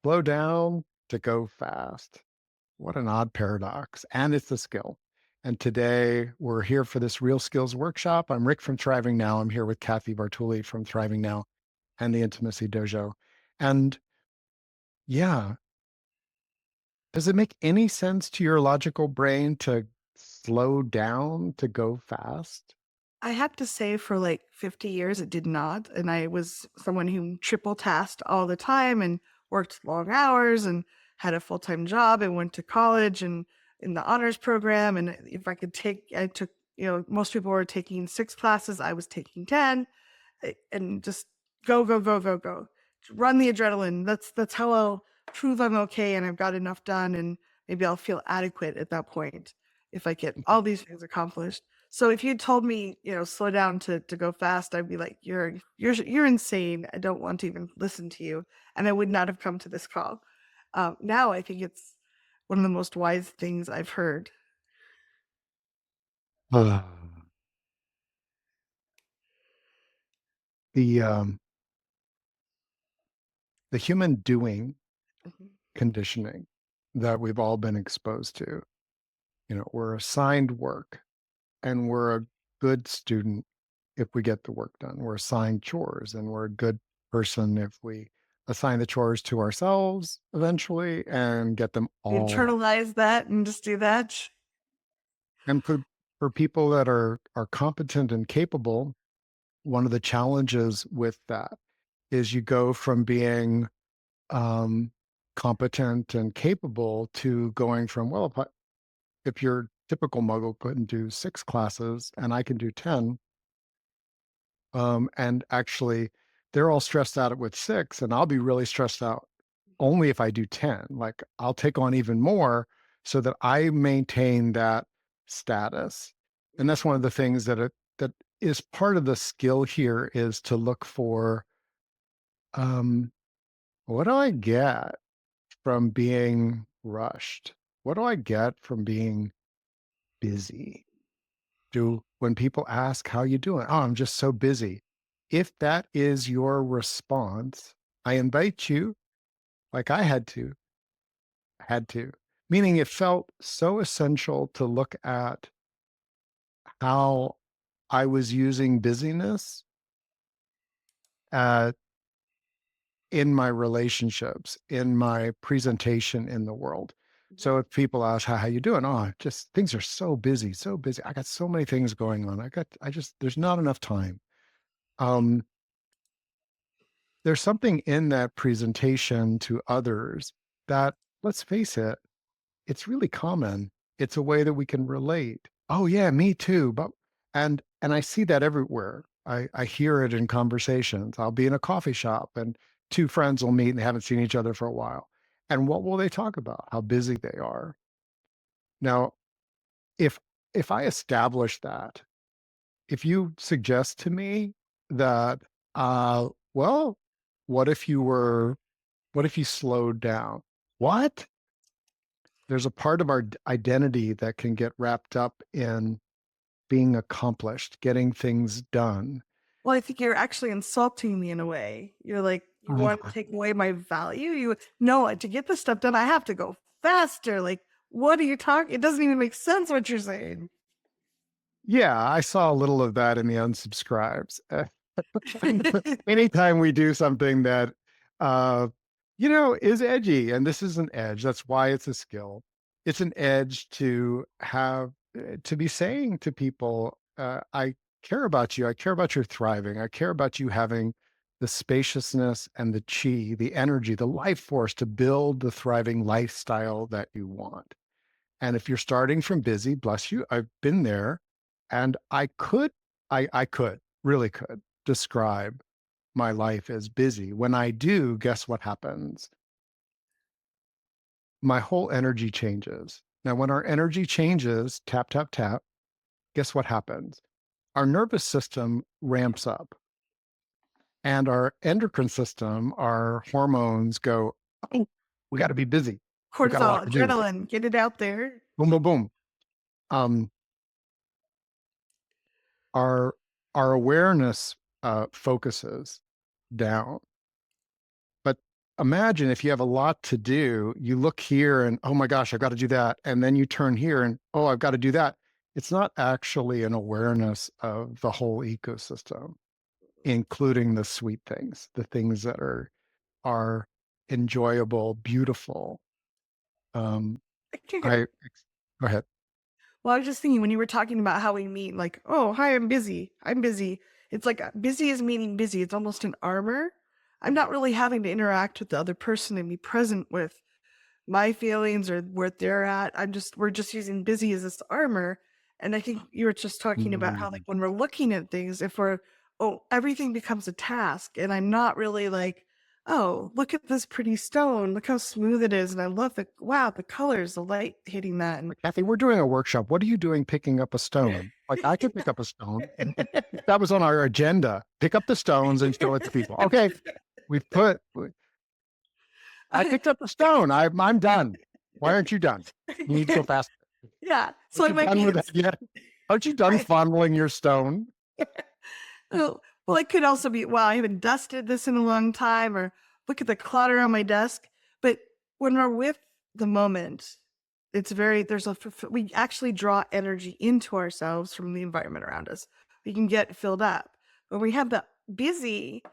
slow down to go fast. What an odd paradox. And it's a skill. And today we're here for this Real Skills workshop. I'm Rick from Thriving Now. I'm here with Kathy Bartuli from Thriving Now and the Intimacy Dojo. And yeah, does it make any sense to your logical brain to slow down to go fast? I have to say for like 50 years it did not, and I was someone who triple tasked all the time and worked long hours and had a full-time job and went to college and in the honors program, and if I took, most people were taking 6 classes, I was taking 10, and just go, go, go, go, go. Run the adrenaline. That's how I'll prove I'm okay and I've got enough done, and maybe I'll feel adequate at that point if I get all these things accomplished. So if you told me, slow down to go fast, I'd be like, you're insane. I don't want to even listen to you, and I would not have come to this call. Now I think it's one of the most wise things I've heard. the the human doing Mhm. conditioning that we've all been exposed to. We're assigned work and we're a good student if we get the work done. We're assigned chores and we're a good person if we assign the chores to ourselves eventually and get them all. Internalize that and just do that. And for people that are competent and capable, one of the challenges with that is you go from being um, competent and capable to going from, well, if your typical muggle couldn't do 6 classes and I can do 10, and actually they're all stressed out with 6 and I'll be really stressed out only if I do 10. Like I'll take on even more so that I maintain that status. And that's one of the things that is part of the skill here is to look for, um, what do I get from being rushed? What do I get from being busy? Do when people ask, "How you doing?" "Oh, I'm just so busy." If that is your response, I invite you, like I had to, meaning it felt so essential to look at how I was using busyness, uh, in my relationships, in my presentation in the world. So if people ask, how you doing?" "Oh, just things are so busy, so busy. I got so many things going on. I just there's not enough time." Um, there's something in that presentation to others that, let's face it, it's really common. It's a way that we can relate. "Oh yeah, me too." But and I see that everywhere. I hear it in conversations. I'll be in a coffee shop and two friends will meet and they haven't seen each other for a while. And what will they talk about? How busy they are. Now, if if I establish that, if you suggest to me that, well, what if you were what if you slowed down? What? There's a part of our identity that can get wrapped up in being accomplished, getting things done. Well, I think you're actually insulting me in a way. You're like, you want to Ah. take away my value? You no, to get this stuff done, I have to go faster. Like, what are you talking? It doesn't even make sense what you're saying. Yeah, I saw a little of that in the unsubscribes. Anytime we do something that, uh, is edgy, and this is an edge, that's why it's a skill. It's an edge to have, to be saying to people, I care about you. I care about your thriving. I care about you having the spaciousness and the chi, the energy, the life force to build the thriving lifestyle that you want. And if you're starting from busy, bless you, I've been there and I could, really could describe my life as busy. When I do, guess what happens? My whole energy changes. Now, when our energy changes, tap, tap, tap, guess what happens? Our nervous system ramps up and our endocrine system, our hormones go, oh, we got to be busy. We got a lot Cortisol, to do. adrenaline, get it out there. Boom, boom, boom. Um, our our awareness focuses down, but imagine if you have a lot to do, you look here and, oh my gosh, I've got to do that. And then you turn here and, oh, I've got to do that. It's not actually an awareness of the whole ecosystem, including the sweet things, the things that are enjoyable, beautiful. Um, I Go ahead. Well, I was just thinking when you were talking about how we meet, like, oh, hi, I'm busy. I'm busy. It's like busy is meaning busy. It's almost an armor. I'm not really having to interact with the other person and be present with my feelings or where they're at. We're just using busy as this armor. And I think you were just talking about how, like, Mm. when we're looking at things, if we're, oh, everything becomes a task. And I'm not really like, oh, look at this pretty stone. Look how smooth it is. And I love wow, the colors, the light hitting that. And Kathy, we're doing a workshop. What are you doing picking up a stone? Like I could pick up a stone. That was on our agenda. Pick up the stones and show it to people. Okay, I picked up the stone. I'm done. Why aren't you done? You need to go faster. Yeah. So Aren't I you might done with be that yet? Aren't you done right. fondling your stone? Oh, well, it could also be, wow, I haven't dusted this in a long time, or look at the clutter on my desk. But when we're with the moment, it's very, we actually draw energy into ourselves from the environment around us. We can get filled up. When we have the busy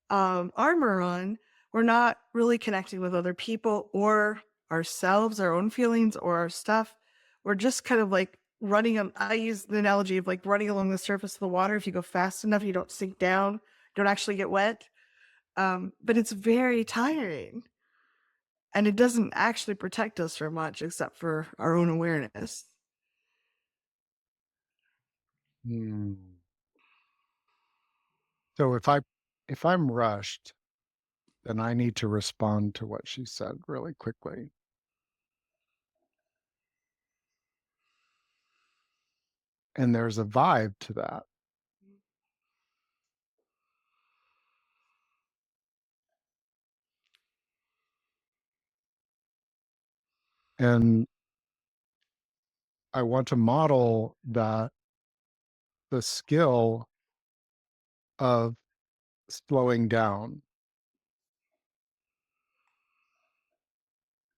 armor on, we're not really connecting with other people or ourselves, our own feelings or our stuff. We're just kind of like running. I use the analogy of like running along the surface of the water. If you go fast enough, you don't sink down, don't actually get wet. But it's very tiring. And it doesn't actually protect us from much except for our own awareness. Hmm. So if I'm rushed, then I need to respond to what she said really quickly. And there's a vibe to that. And I want to model that the skill of slowing down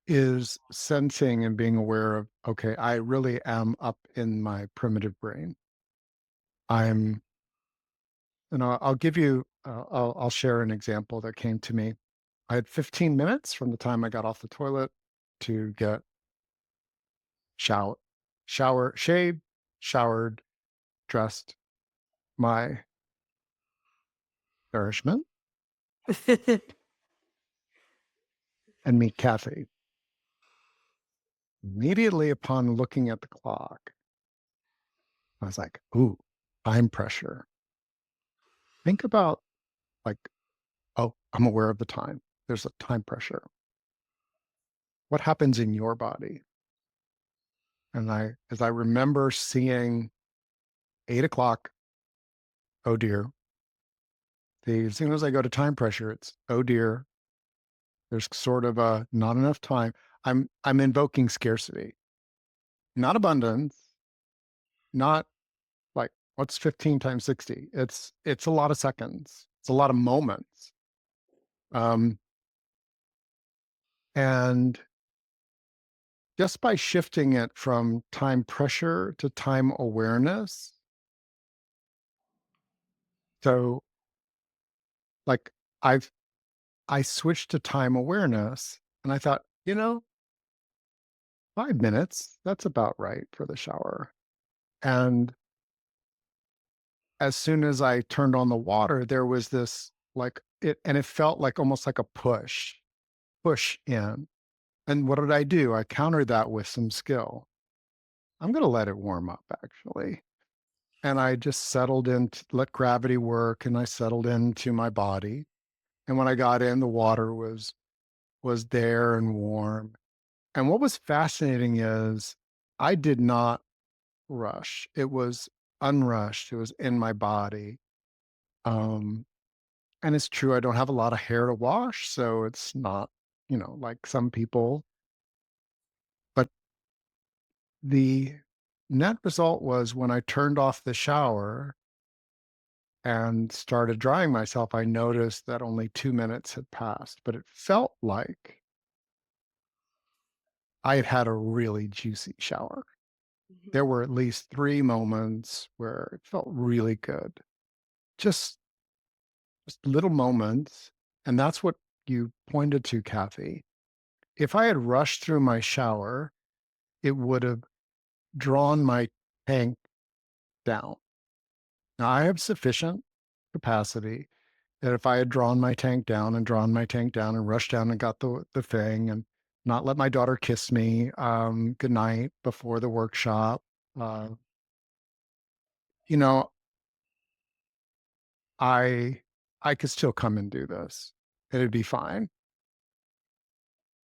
is sensing and being aware of, okay, I really am up in my primitive brain. I'm, and I'll give you, I'll share an example that came to me. I had 15 minutes from the time I got off the toilet to get shower, shaved, showered, dressed, my nourishment, and meet Kathy. Immediately upon looking at the clock, I was like, ooh, time pressure. Think about like, oh, I'm aware of the time. There's a time pressure. What happens in your body? And as I remember seeing 8 o'clock, oh dear. As soon as I go to time pressure, it's oh dear. There's sort of a not enough time. I'm invoking scarcity, not abundance, not like what's 15 times 60. It's a lot of seconds. It's a lot of moments. Um, and just by shifting it from time pressure to time awareness. So like I've I switched to time awareness and I thought, 5 minutes, that's about right for the shower. And as soon as I turned on the water, there was this like it, and it felt like almost like a push in. And what did I do? I countered that with some skill. I'm going to let it warm up actually. And I just settled in, let gravity work, and I settled into my body. And when I got in, the water was there and warm. And what was fascinating is I did not rush. It was unrushed. It was in my body. Um, and it's true, I don't have a lot of hair to wash, so it's not, like some people. But the net result was when I turned off the shower and started drying myself, I noticed that only 2 minutes had passed, but it felt like I had had a really juicy shower. Mhm. There were at least 3 moments where it felt really good. Just just little moments, and that's what you pointed to, Kathy. If I had rushed through my shower, it would have drawn my tank down. Now, I have sufficient capacity that if I had drawn my tank down and drawn my tank down and rushed down and got the thing and not let my daughter kiss me goodnight before the workshop, uh, you know, I I could still come and do this. It'd be fine.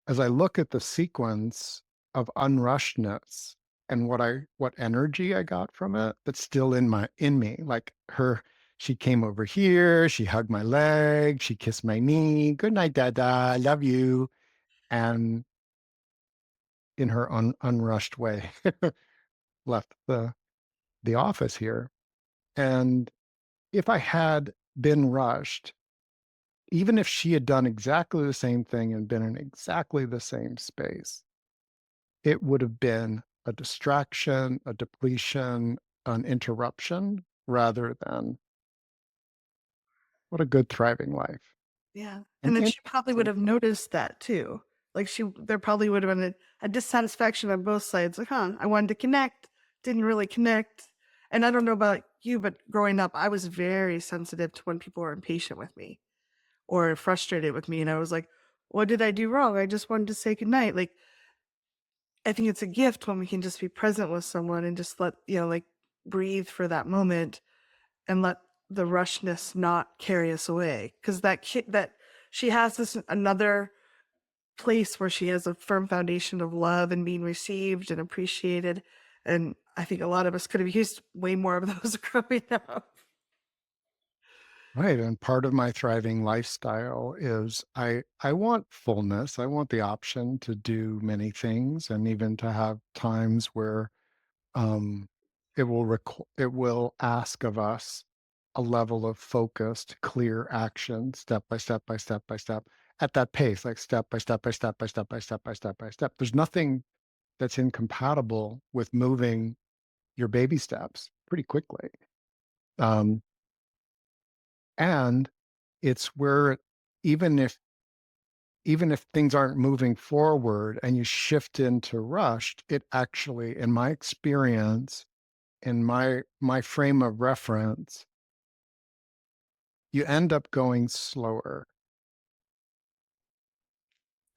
As I look at the sequence of unrushedness and what energy I got from it that's still in me, like she came over here, she hugged my leg, she kissed my knee, "Good night, dada, I love you," and in her unrushed way, left the office here. And if I had been rushed, even if she had done exactly the same thing and been in exactly the same space, it would have been a distraction, a depletion, an interruption rather than what a good thriving life. Yeah, And and then in she probably would have noticed that too. Like, there probably would have been a dissatisfaction on both sides, like, "Huh, I wanted to connect, didn't really connect." And I don't know about you, but growing up, I was very sensitive to when people were impatient with me or frustrated with me, and I was like, "What did I do wrong? I just wanted to say goodnight." Like, I think it's a gift when we can just be present with someone and just let, like, breathe for that moment and let the rushness not carry us away. Because that she has this another place where she has a firm foundation of love and being received and appreciated, and I think a lot of us could have used way more of those growing up. Right, and part of my thriving lifestyle is I want fullness. I want the option to do many things and even to have times where um it will ask of us a level of focused, clear action, step by step by step by step at that pace, like step by step by step by step by step by step by step. There's nothing that's incompatible with moving your baby steps pretty quickly. Um, and it's where even if even if things aren't moving forward and you shift into rushed, it actually, in my experience, in my frame of reference, you end up going slower.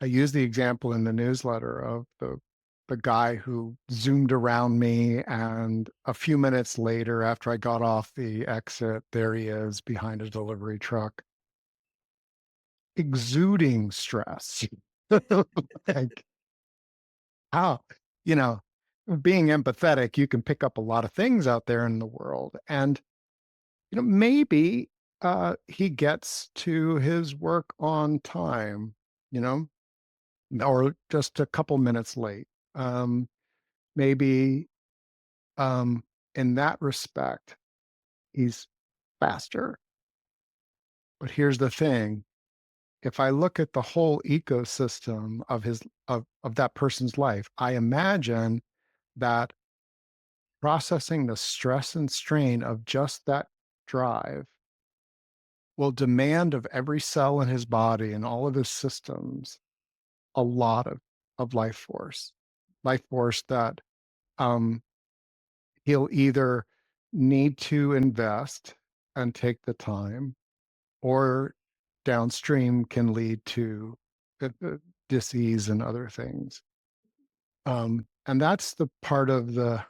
I use the example in the newsletter of the guy who zoomed around me, and a few minutes later, after I got off the exit, there he is behind a delivery truck, exuding stress. Like, how, you know, being empathetic, you can pick up a lot of things out there in the world. And, maybe he gets to his work on time, you know, or just a couple minutes late. Um, maybe in that respect, he's faster. But here's the thing: if I look at the whole ecosystem of that person's life, I imagine that processing the stress and strain of just that drive will demand of every cell in his body and all of his systems a lot of life force that um, he'll either need to invest and take the time, or downstream can lead to disease and other things. And that's the part of the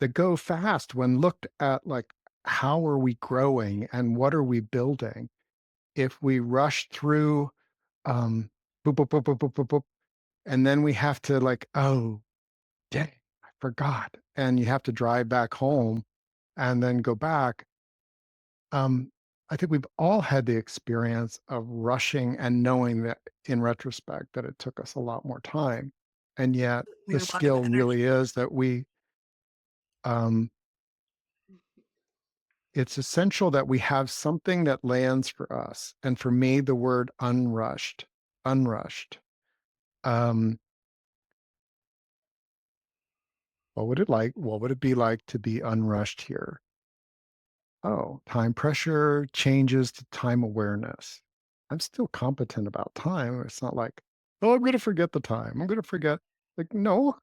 the go fast when looked at, like, how are we growing and what are we building? If we rush through, boop, boop, boop, boop, boop, boop, boop, and then we have to, like, oh, dang, I forgot. And you have to drive back home and then go back. Um, I think we've all had the experience of rushing and knowing that in retrospect that it took us a lot more time. And yet the A lot of skill energy. really is that we um, it's essential that we have something that lands for us. And for me, the word unrushed, unrushed. Um, what would it be like to be unrushed here? Oh, time pressure changes to time awareness. I'm still competent about time. It's not like, oh, I'm going to forget the time. I'm going to forget. Like, no,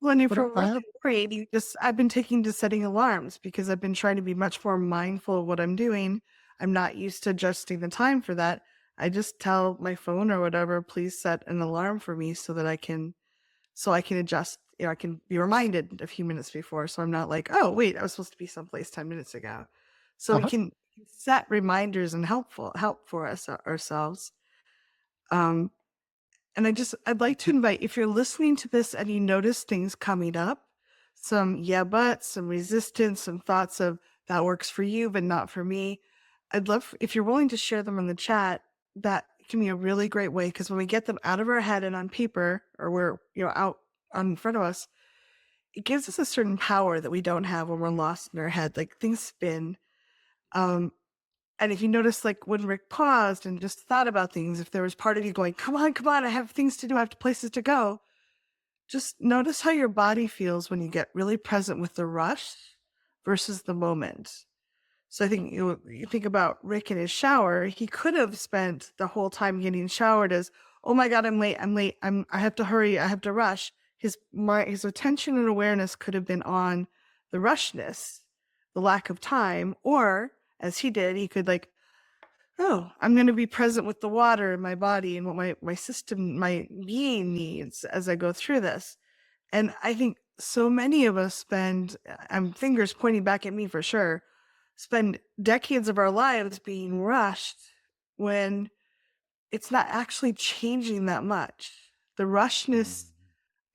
When you're but from I really have, afraid, I've been taking to setting alarms because I've been trying to be much more mindful of what I'm doing. I'm not used to adjusting the time for that. I just tell my phone or whatever, please set an alarm for me so that I can adjust, I can be reminded a few minutes before. So I'm not like, oh, wait, I was supposed to be someplace 10 minutes ago. So we uh-huh, can set reminders and help for us ourselves. Um, and I'd like to invite, if you're listening to this and you notice things coming up, some yeah, but, some resistance, some thoughts of that works for you, but not for me. I'd love if you're willing to share them in the chat. That can be a really great way because when we get them out of our head and on paper, or we're, out on in front of us, it gives us a certain power that we don't have when we're lost in our head. Like things spin. Um, and if you notice, like when Rick paused and just thought about things, if there was part of you going, come on, I have things to do, I have places to go, just notice how your body feels when you get really present with the rush versus the moment. So I think you think about Rick in his shower, he could have spent the whole time getting showered as, oh my God, I'm late, I have to hurry, I have to rush. His attention and awareness could have been on the rushness, the lack of time, or as he did, he could like, oh, I'm going to be present with the water in my body and what my system, my being needs as I go through this. And I think so many of us spend, I'm fingers pointing back at me for sure, spend decades of our lives being rushed when it's not actually changing that much. The rushness,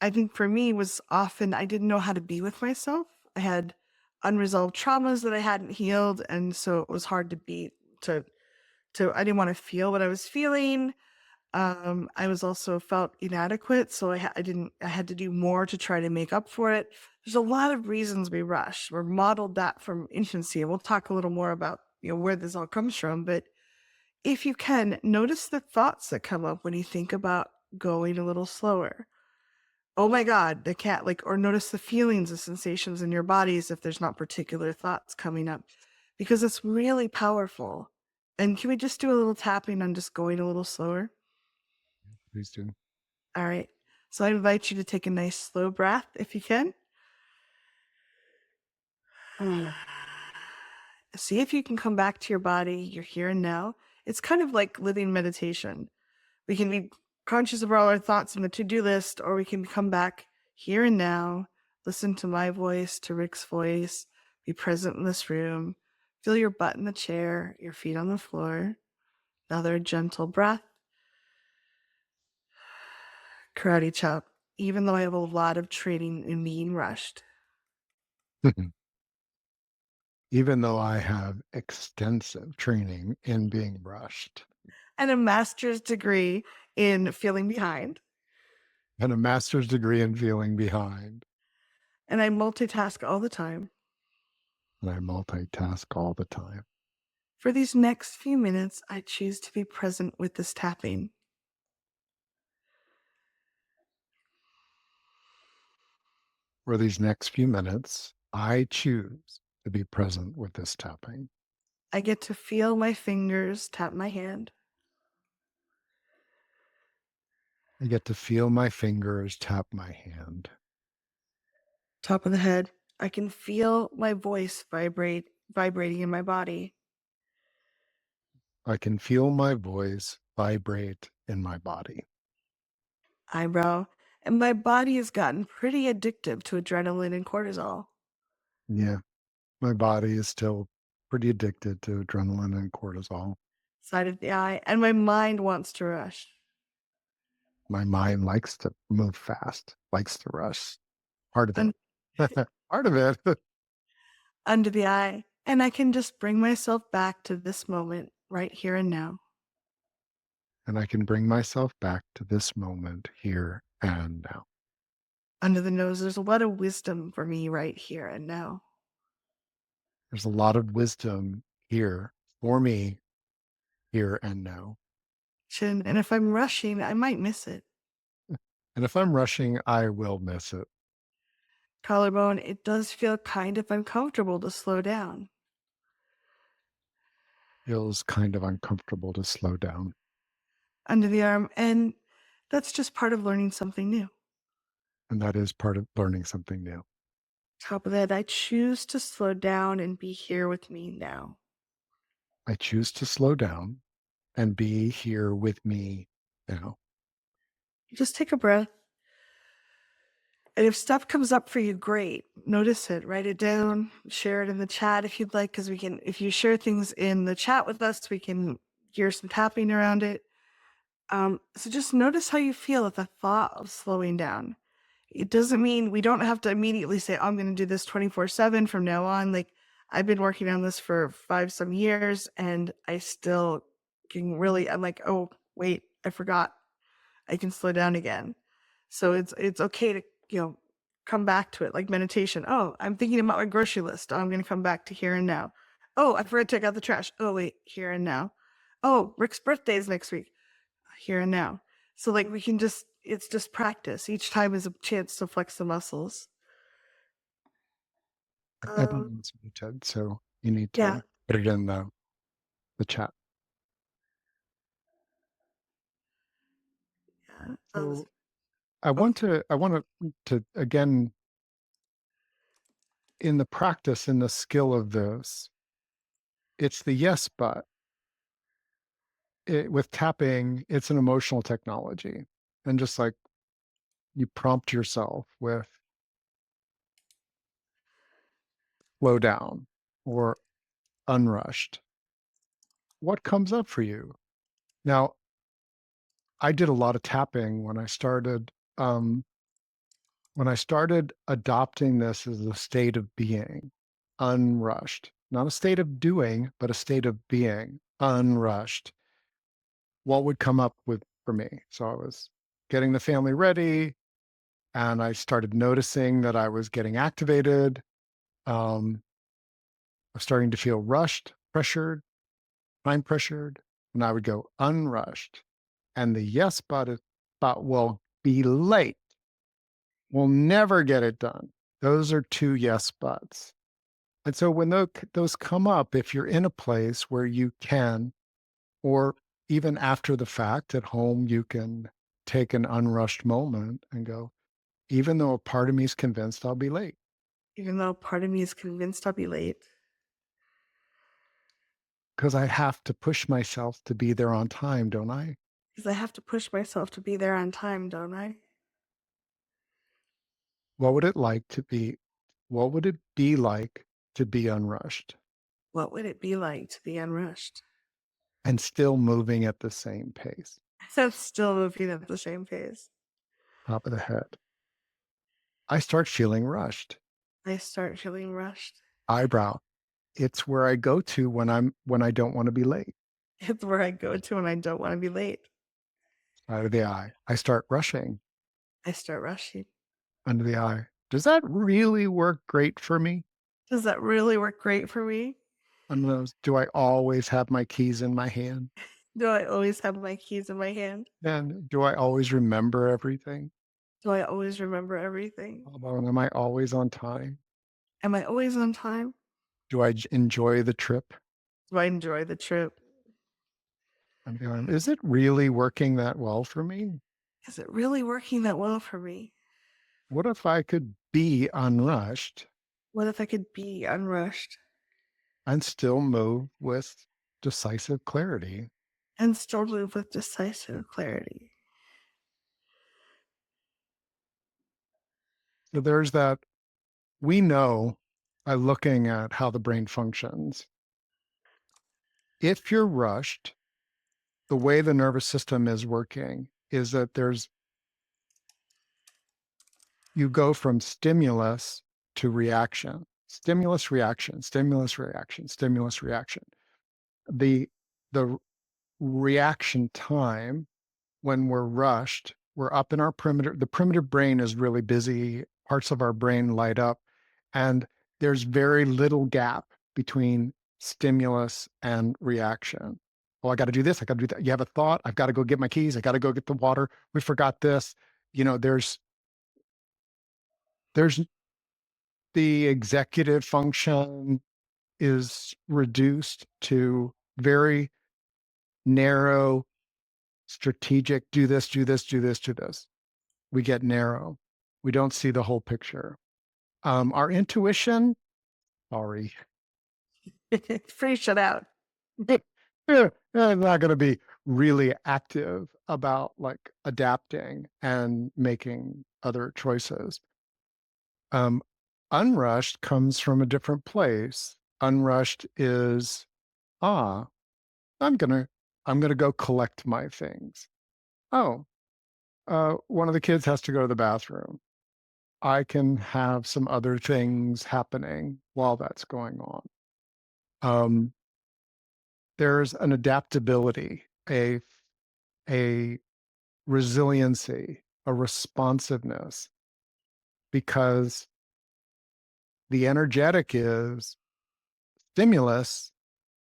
I think for me, was often I didn't know how to be with myself. I had unresolved traumas that I hadn't healed. And so it was hard to be, to, I didn't want to feel what I was feeling. I was also felt inadequate, so I had to do more to try to make up for it. There's a lot of reasons we rush. We're modeled that from infancy, and we'll talk a little more about, where this all comes from. But if you can, notice the thoughts that come up when you think about going a little slower. Oh my God, the cat, like, or notice the feelings, the sensations in your bodies if there's not particular thoughts coming up, because it's really powerful. And can we just do a little tapping on just going a little slower? please do. All right. So I invite you to take a nice slow breath if you can. See if you can come back to your body, your here and now. It's kind of like living meditation. We can be conscious of all our thoughts in the to do list, or we can come back here and now, listen to my voice, to Rick's voice, be present in this room, feel your butt in the chair, your feet on the floor. Another gentle breath. Karate chop. Even though I have a lot of training in being rushed. Even though I have extensive training in being rushed And a master's degree in feeling behind. and a master's degree in feeling behind, And I multitask all the time. and I multitask all the time. For these next few minutes, I choose to be present with this tapping. For these next few minutes, I choose to be present with this tapping. I get to feel my fingers tap my hand. I get to feel my fingers tap my hand. Top of the head. I can feel my voice vibrating in my body. I can feel my voice vibrate in my body. Eyebrow. And my body has gotten pretty addictive to adrenaline and cortisol. Yeah, my body is still pretty addicted to adrenaline and cortisol. Side of the eye. And my mind wants to rush. My mind likes to move fast, likes to rush. Part of it. Un- Part of it. Under the eye. And I can just bring myself back to this moment right here and now. And I can bring myself back to this moment here and now. Under the nose, there's a lot of wisdom for me right here and now. There's a lot of wisdom here for me, here and now. And if I'm rushing, I might miss it. And if I'm rushing, I will miss it. Collarbone, it does feel kind of uncomfortable to slow down. Feels kind of uncomfortable to slow down. Under the arm, and that's just part of learning something new. And that is part of learning something new. Top of that, I choose to slow down and be here with me now. I choose to slow down and be here with me now. Just take a breath. And if stuff comes up for you, great. Notice it, write it down, share it in the chat if you'd like, because we can, if you share things in the chat with us, we can hear some tapping around it. So just notice how you feel at the thought of slowing down. It doesn't mean we don't have to immediately say, "Oh, I'm going to do this 24/7 from now on." Like I've been working on this for 5 some years and I still can really, I'm like, oh, wait, I forgot. I can slow down again. So it's okay to, come back to it like meditation. Oh, I'm thinking about my grocery list. Oh, I'm going to come back to here and now. Oh, I forgot to take out the trash. Oh, wait, here and now. Oh, Rick's birthday is next week. Here and now. So like we can just, it's just practice. Each time is a chance to flex the muscles. I think Um, it's muted, so you need yeah, to put it in the chat. yeah. So Oh, I want to again, in the practice, in the skill of this, it's the yes, but with tapping, it's an emotional technology. And just like you prompt yourself with slow down or unrushed, what comes up for you? Now, I did a lot of tapping um, when I started adopting this as a state of being, unrushed, not a state of doing, but a state of being, unrushed. What would come up with for me? So I was getting the family ready, and I started noticing that I was getting activated. Um, I was starting to feel rushed, pressured, time pressured, and I would go unrushed. And the yes but will be late. We'll never get it done. Those are two yes buts. And so when those come up, if you're in a place where you can, or even after the fact at home, you can take an unrushed moment and go, even though a part of me is convinced I'll be late, even though part of me is convinced I'll be late, because I have to push myself to be there on time, don't I? because I have to push myself to be there on time, don't I? What would it like to be? What would it be like to be unrushed What would it be like to be unrushed? and still moving at the same pace? I'm still moving at the same pace. Top of the head. I start feeling rushed. I start feeling rushed. Eyebrow. It's where I go to when I don't want to be late. It's where I go to when I don't want to be late. Out of the eye. I start rushing I start rushing. under the eye. Does that really work great for me? Does that really work great for me? On those, do I always have my keys in my hand? Do I always have my keys in my hand? And do I always remember everything? Do I always remember everything? How about, am I always on time? Am I always on time? Do I enjoy the trip? Do I enjoy the trip? I'm going, is it really working that well for me? Is it really working that well for me? What if I could be unrushed What if I could be unrushed and still move with decisive clarity? and still move with decisive clarity? So there's that. We know by looking at how the brain functions, if you're rushed, the way the nervous system is working is that you go from stimulus to reaction, stimulus, reaction, stimulus, reaction, stimulus, reaction. The reaction time when we're rushed, we're up in our primitive, the primitive brain is really busy, parts of our brain light up, and there's very little gap between stimulus and reaction. Oh, I got to do this. I got to do that. You have a thought. I've got to go get my keys. I got to go get the water. We forgot this. There's the executive function is reduced to very narrow, strategic, do this, do this, do this, do this. We get narrow. We don't see the whole picture. Our intuition, sorry, It's pretty shut out. I'm not going to be really active about like adapting and making other choices. Um, Unrushed comes from a different place. Unrushed is, ah, I'm gonna I'm gonna go collect my things. Oh, one of the kids has to go to the bathroom. I can have some other things happening while that's going on. Um, there's an adaptability, a resiliency, a responsiveness, because the energetic is stimulus,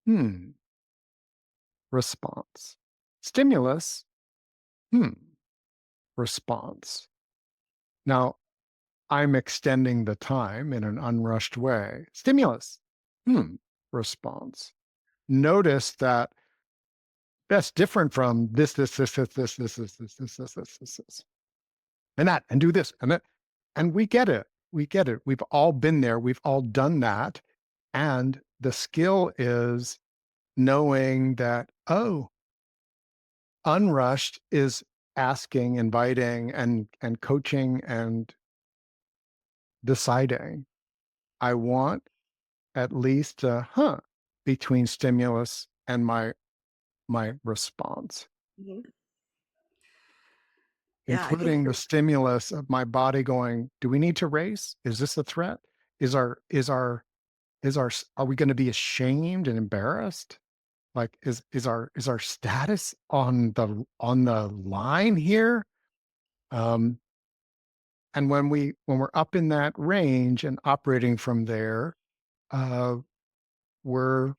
hmm, response. Stimulus, hmm, response. Now, I'm extending the time in an unrushed way. Stimulus, response. Notice that that's different from this, and that, and do this, and that. And we get it. We get it. We've all been there. We've all done that. And the skill is knowing that, oh, unrushed is asking, inviting, and coaching and deciding. I want at least between stimulus and my response, Mhm. Yeah, I think including the stimulus of my body going, do we need to race? Is this a threat? Are we going to be ashamed and embarrassed? Like, is our status on the line here? And when we're up in that range and operating from there, uh, we're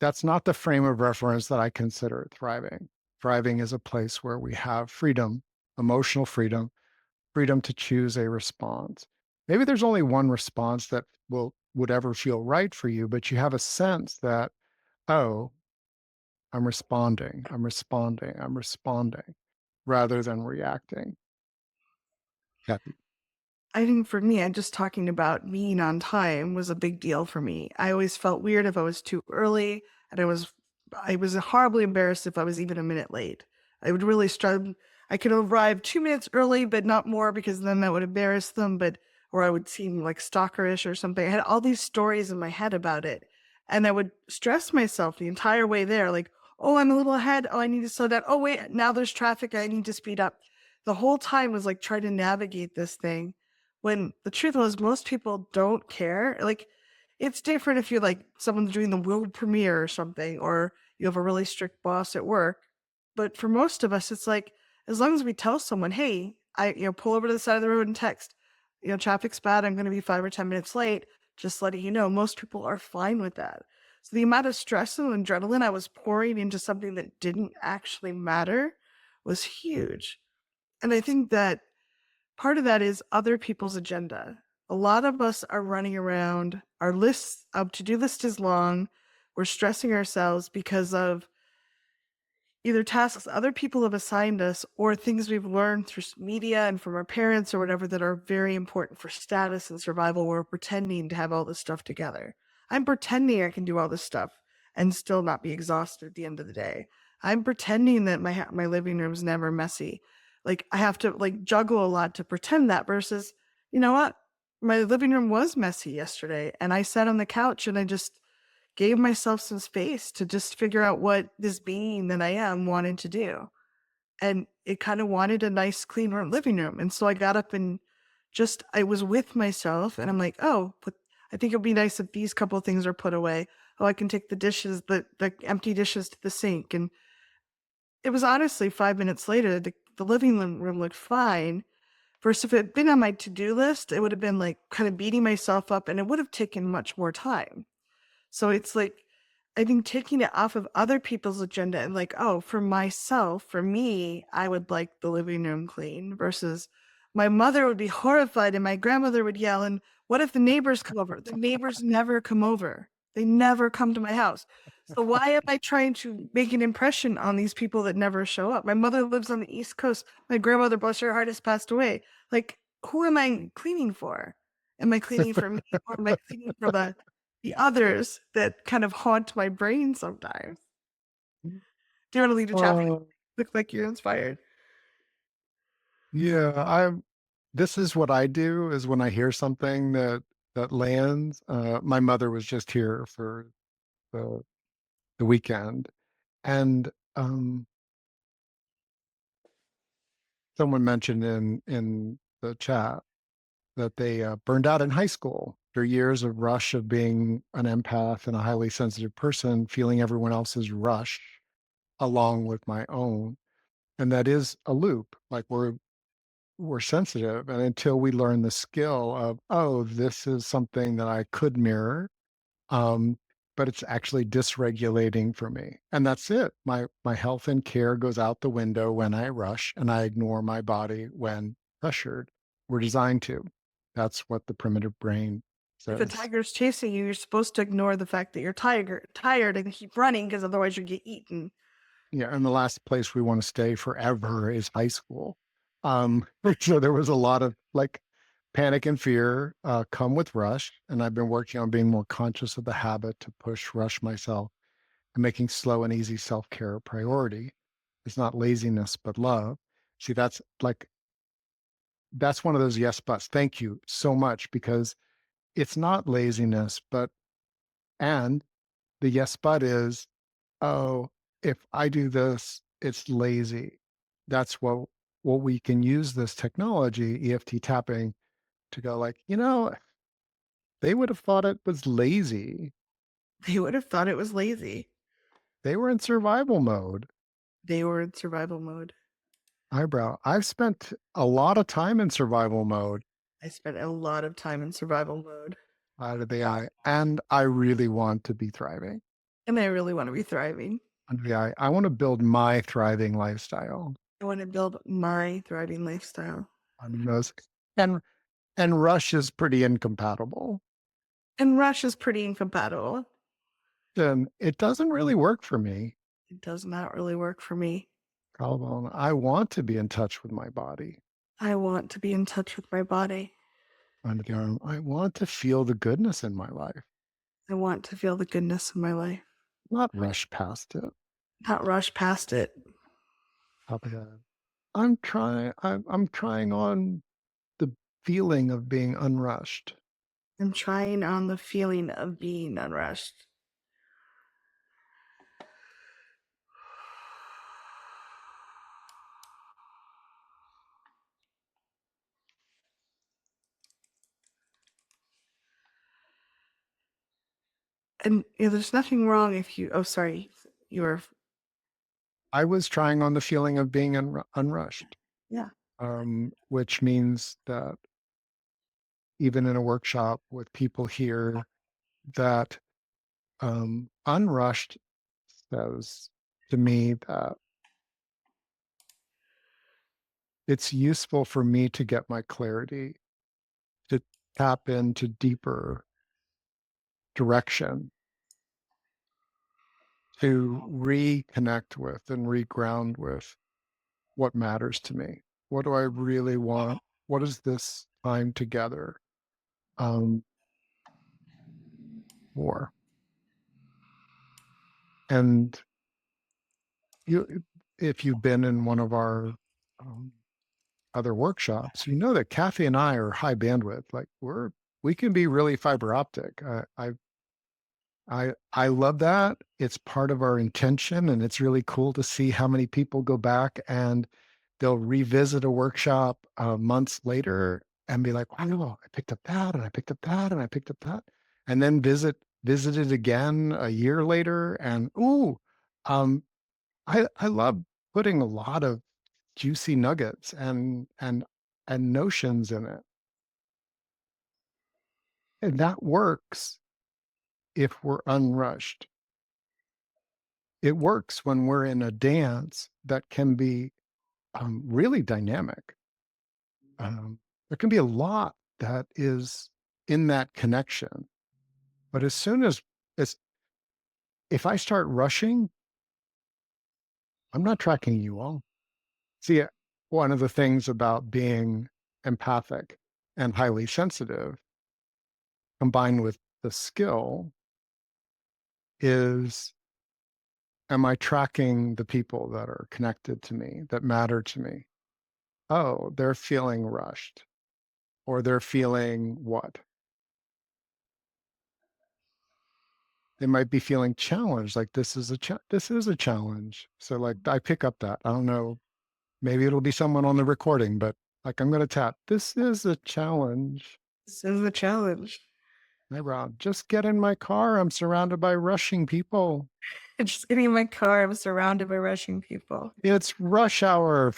that's not the frame of reference that I consider thriving. Thriving is a place where we have freedom, emotional freedom, freedom to choose a response. Maybe there's only one response that would ever feel right for you, but you have a sense that, oh, I'm responding, I'm responding, I'm responding, rather than reacting. Kathy. I think for me, I'm just talking about being on time was a big deal for me. I always felt weird if I was too early, and I was horribly embarrassed if I was even a minute late. I would really struggle. I could arrive 2 minutes early, but not more because then that would embarrass them, but or I would seem like stalkerish or something. I had all these stories in my head about it, and I would stress myself the entire way there, like, oh, I'm a little ahead. Oh, I need to slow down. Oh, wait, now there's traffic. I need to speed up. The whole time was like trying to navigate this thing when the truth was most people don't care. Like, it's different if you're like someone's doing the world premiere or something, or you have a really strict boss at work. But for most of us, it's like as long as we tell someone, hey, pull over to the side of the road and text, traffic's bad, I'm going to be 5 or 10 minutes late, just letting you know, most people are fine with that. So the amount of stress and adrenaline I was pouring into something that didn't actually matter was huge. And I think that part of that is other people's agenda. A lot of us are running around, our to-do list is long. We're stressing ourselves because of either tasks other people have assigned us or things we've learned through media and from our parents or whatever that are very important for status and survival. We're pretending to have all this stuff together. I'm pretending I can do all this stuff and still not be exhausted at the end of the day. I'm pretending that my living room's never messy. Like I have to like juggle a lot to pretend that versus, you know what? My living room was messy yesterday and I sat on the couch and I just gave myself some space to just figure out what this being that I am wanted to do. And it kind of wanted a nice, clean living room. And so I got up and I was with myself and I'm like, oh, I think it would be nice if these couple of things are put away. Oh, I can take the empty dishes to the sink. And it was honestly 5 minutes later, the living room looked fine Versus if it had been on my to-do list, it would have been like kind of beating myself up and it would have taken much more time. So it's like, I think taking it off of other people's agenda and like, oh, for myself, for me, I would like the living room clean versus my mother would be horrified and my grandmother would yell. And what if the neighbors come over? The neighbors never come over. They never come to my house. So why am I trying to make an impression on these people that never show up? My mother lives on the East Coast. My grandmother, bless her heart, has passed away. Like, who am I cleaning for? Am I cleaning for me or am I cleaning for the others that kind of haunt my brain sometimes? Do you want to lead a chapter? Oh, Look like you're inspired. yeah. This is what I do is when I hear something that lands. My mother was just here for the the weekend, and someone mentioned in the chat that they burned out in high school after years of rush of being an empath and a highly sensitive person, feeling everyone else's rush along with my own. And that is a loop. Like we're sensitive. And until we learn the skill of, oh, this is something that I could mirror, um, but it's actually dysregulating for me. And that's it. My health and care goes out the window when I rush and I ignore my body when pressured. We're designed to. That's what the primitive brain If a says. tiger's chasing you, you're supposed to ignore the fact that you're tired and keep running because otherwise you get eaten. Yeah, and the last place we want to stay forever is high school. So there was a lot of like panic and fear come with rush, and I've been working on being more conscious of the habit to push rush myself and making slow and easy self-care a priority. It's not laziness, but love. See, that's one of those yes buts. Thank you so much because it's not laziness, but and the yes but is, oh, if I do this, it's lazy. That's what we can use this technology, EFT tapping, to go like, they would have thought it was lazy. They would have thought it was lazy. They were in survival mode. They were in survival mode. Eyebrow. I've spent a lot of time in survival mode I spent a lot of time in survival mode. out of the eye, and I really want to be thriving And I really want to be thriving. under the eye. I want to build my thriving lifestyle I want to build my thriving lifestyle. under those. And and rush is pretty incompatible. And rush is pretty incompatible. And it doesn't really work for me. It does not really work for me. Collarbone. I want to be in touch with my body I want to be in touch with my body. under the arm. I want to feel the goodness in my life, I want to feel the goodness in my life, not rush past it. not rush past it. Top of the head. I'm trying on the feeling of being unrushed. I'm trying on the feeling of being unrushed. And there's nothing wrong if you, oh, sorry, you were, I was trying on the feeling of being unrushed, yeah. which means that even in a workshop with people here, that unrushed says to me that it's useful for me to get my clarity, to tap into deeper direction, to reconnect with and reground with what matters to me. What do I really want? What is this time together um, for? And you, if you've been in one of our um, other workshops, you know that Kathy and I are high bandwidth. Like we can be really fiber optic. I love that. It's part of our intention, and it's really cool to see how many people go back and they'll revisit a workshop months later and be like, "Wow, I picked up that, and I picked up that, and I picked up that," and then visit it again a year later, and ooh, um, I love putting a lot of juicy nuggets and and notions in it. And that works if we're unrushed. It works when we're in a dance that can be really dynamic. There can be a lot that is in that connection. But as soon as if I start rushing, I'm not tracking you all. See, one of the things about being empathic and highly sensitive, combined with the skill, is am I tracking the people that are connected to me, that matter to me? Oh, they're feeling rushed, or they're feeling what? They might be feeling challenged, like this is a challenge. So like I pick up that. I don't know, maybe it'll be someone on the recording, but like I'm gonna tap. This is a challenge. This is a challenge. Hey Rob, just get in my car. I'm surrounded by rushing people. Just getting in my car, I'm surrounded by rushing people. It's rush hour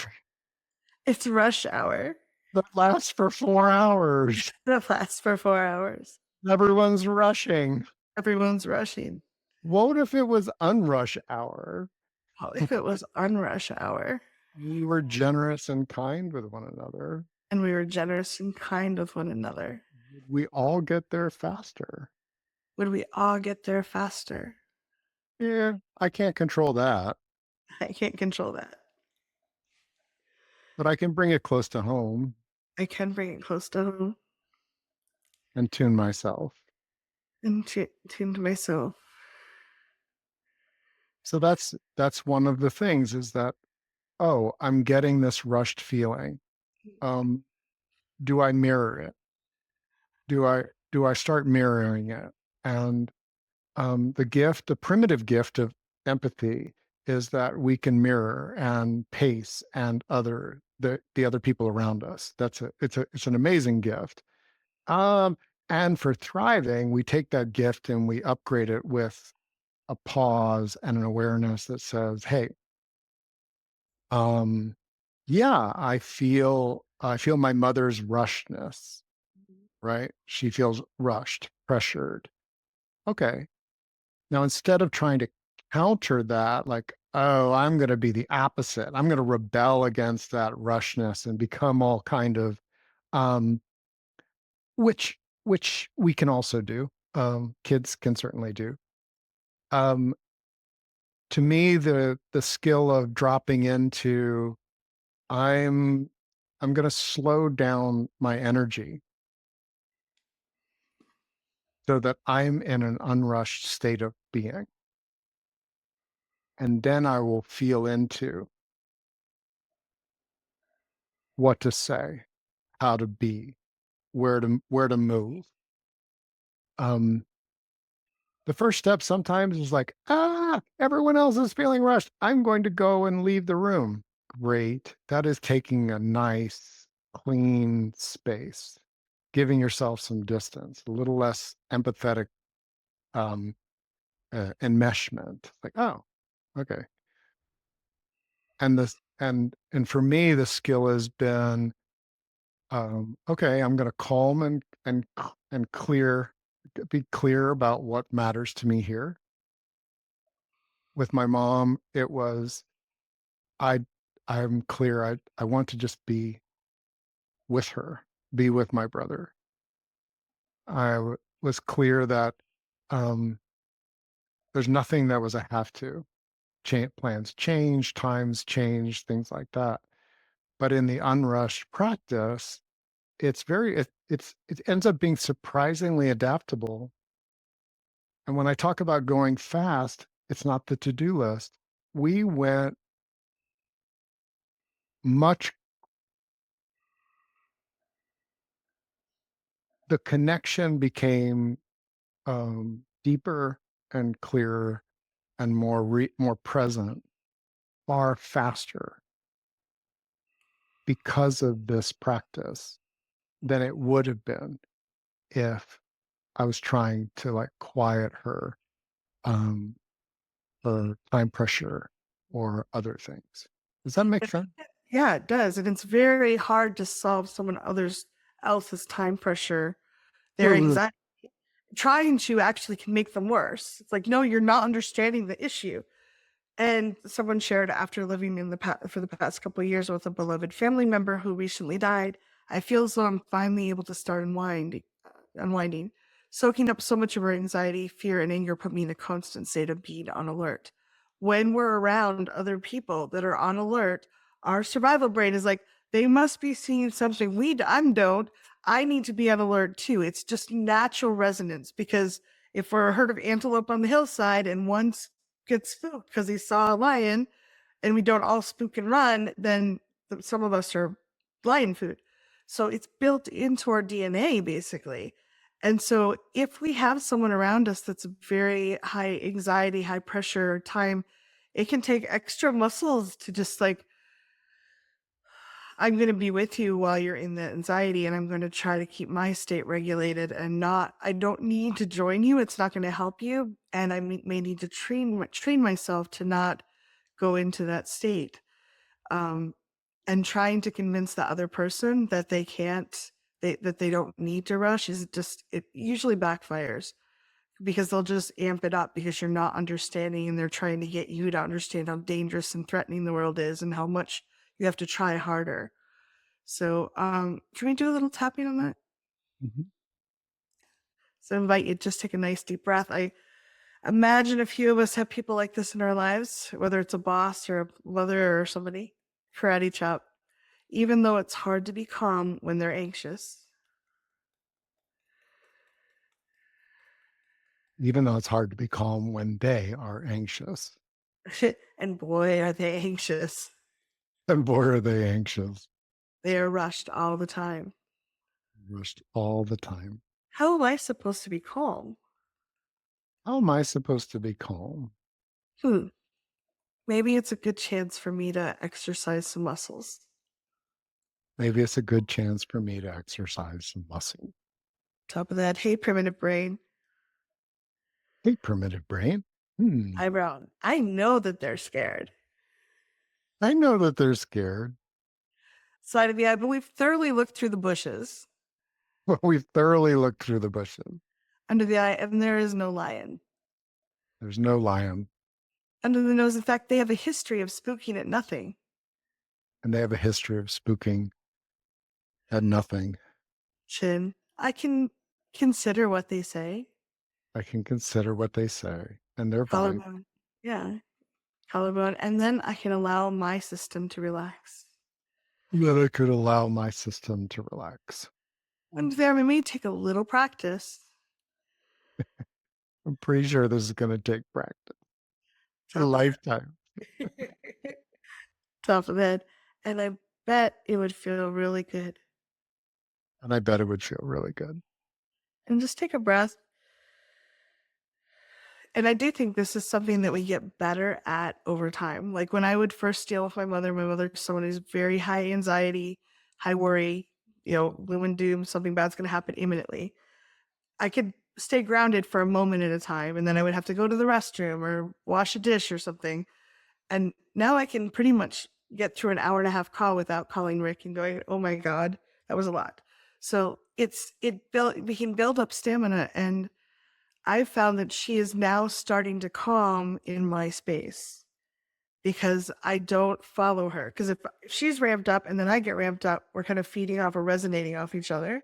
It's rush hour that lasts for 4 hours. that lasts for 4 hours. Everyone's rushing. Everyone's rushing. What if it was unrush hour? Well, if it was unrush hour We were generous and kind with one another. and we were generous and kind with one another, We all get there faster. would we all get there faster? Yeah, I can't control that, I can't control that. but I can bring it close to home I can bring it close to home and tune myself. and tune to myself. So that's one of the things is that, oh, I'm getting this rushed feeling. Do I mirror it? Do I start mirroring it? And the primitive gift of empathy is that we can mirror and pace and the other people around us. It's an amazing gift. And for thriving, we take that gift and we upgrade it with a pause and an awareness that says, "Hey, um, yeah, I feel my mother's rushedness, right? She feels rushed, pressured. Okay, now, instead of trying to counter that, like, oh, I'm going to be the opposite. I'm going to rebel against that rushness and become all kind of, um, which we can also do. Kids can certainly do. Um, to me, the skill of dropping into, I'm I'm going to slow down my energy so that I'm in an unrushed state of being, and then I will feel into what to say, how to be, where to move. Um, the first step sometimes is like, everyone else is feeling rushed. I'm going to go and leave the room. Great. That is taking a nice, clean space, giving yourself some distance, a little less empathetic um, enmeshment. Like, oh, okay. And for me, the skill has been okay, I'm going to calm and clear, be clear about what matters to me here. With my mom, it was I I'm clear. I want to just be with her, be with my brother. Was clear that um, there's nothing that was a have to. Plans change, times change, things like that. But in the unrushed practice, it ends up being surprisingly adaptable. And when I talk about going fast, it's not the to-do list. We went much the connection became deeper and clearer and more present far faster because of this practice than it would have been if I was trying to like quiet her for time pressure or other things. Does that make sense? Yeah, it does. And it's very hard to solve someone else's time pressure, their Mhm. anxiety. Trying to actually can make them worse. It's like, no, you're not understanding the issue. And someone shared after living in for the past couple of years with a beloved family member who recently died, I feel as though I'm finally able to start unwinding. Soaking up so much of our anxiety, fear, and anger put me in a constant state of being on alert. When we're around other people that are on alert, our survival brain is like, they must be seeing something I don't. I need to be on alert too. It's just natural resonance because if we're a herd of antelope on the hillside and one gets spooked because he saw a lion and we don't all spook and run, then some of us are lion food. So it's built into our DNA basically. And so if we have someone around us that's very high anxiety, high pressure time, it can take extra muscles to just like, I'm going to be with you while you're in the anxiety and I'm going to try to keep my state regulated and I don't need to join you. It's not going to help you. And I may need to train myself to not go into that state. Um, and trying to convince the other person that that they don't need to rush it usually backfires because they'll just amp it up because you're not understanding and they're trying to get you to understand how dangerous and threatening the world is and how much you have to try harder. So, can we do a little tapping on that? Mhm. So I invite you to just take a nice deep breath. I imagine a few of us have people like this in our lives, whether it's a boss or a mother or somebody. Karate chop. Even though it's hard to be calm when they're anxious. Even though it's hard to be calm when they are anxious. And boy, are they anxious. And boy, are they anxious. They are rushed all the time. Rushed all the time. How am I supposed to be calm? How am I supposed to be calm? Hmm. Maybe it's a good chance for me to exercise some muscles. Maybe it's a good chance for me to exercise some muscle. Top of that, hey, primitive brain, Hey, primitive brain. Hmm. eyebrow. I know that they're scared. I know that they're scared. Side of the eye, but we've thoroughly looked through the bushes But we've thoroughly looked through the bushes. under the eye, and there is no lion. There's no lion, Under the nose, in fact, they have a history of spooking at nothing. and they have a history of spooking at nothing. Chin. I can consider what they say. I can consider what they say, and they're fine. Collarbone. Yeah. Collarbone. And then I can allow my system to relax. That I could allow my system to relax. And there, it may take a little practice. I'm pretty sure this is going to take practice, a Top of lifetime, the head. Top of the head. And I bet it would feel really good. and I bet it would feel really good. And just take a breath. And I do think this is something that we get better at over time. Like when I would first deal with my mother's someone who's very high anxiety, high worry, gloom and doom, something bad's going to happen imminently. I could stay grounded for a moment at a time, and then I would have to go to the restroom or wash a dish or something. And now I can pretty much get through an hour and a half call without calling Rick and going, "Oh my god, that was a lot." So we can build up stamina, and I've found that she is now starting to calm in my space because I don't follow her. Because if she's ramped up and then I get ramped up, we're kind of feeding off or resonating off each other.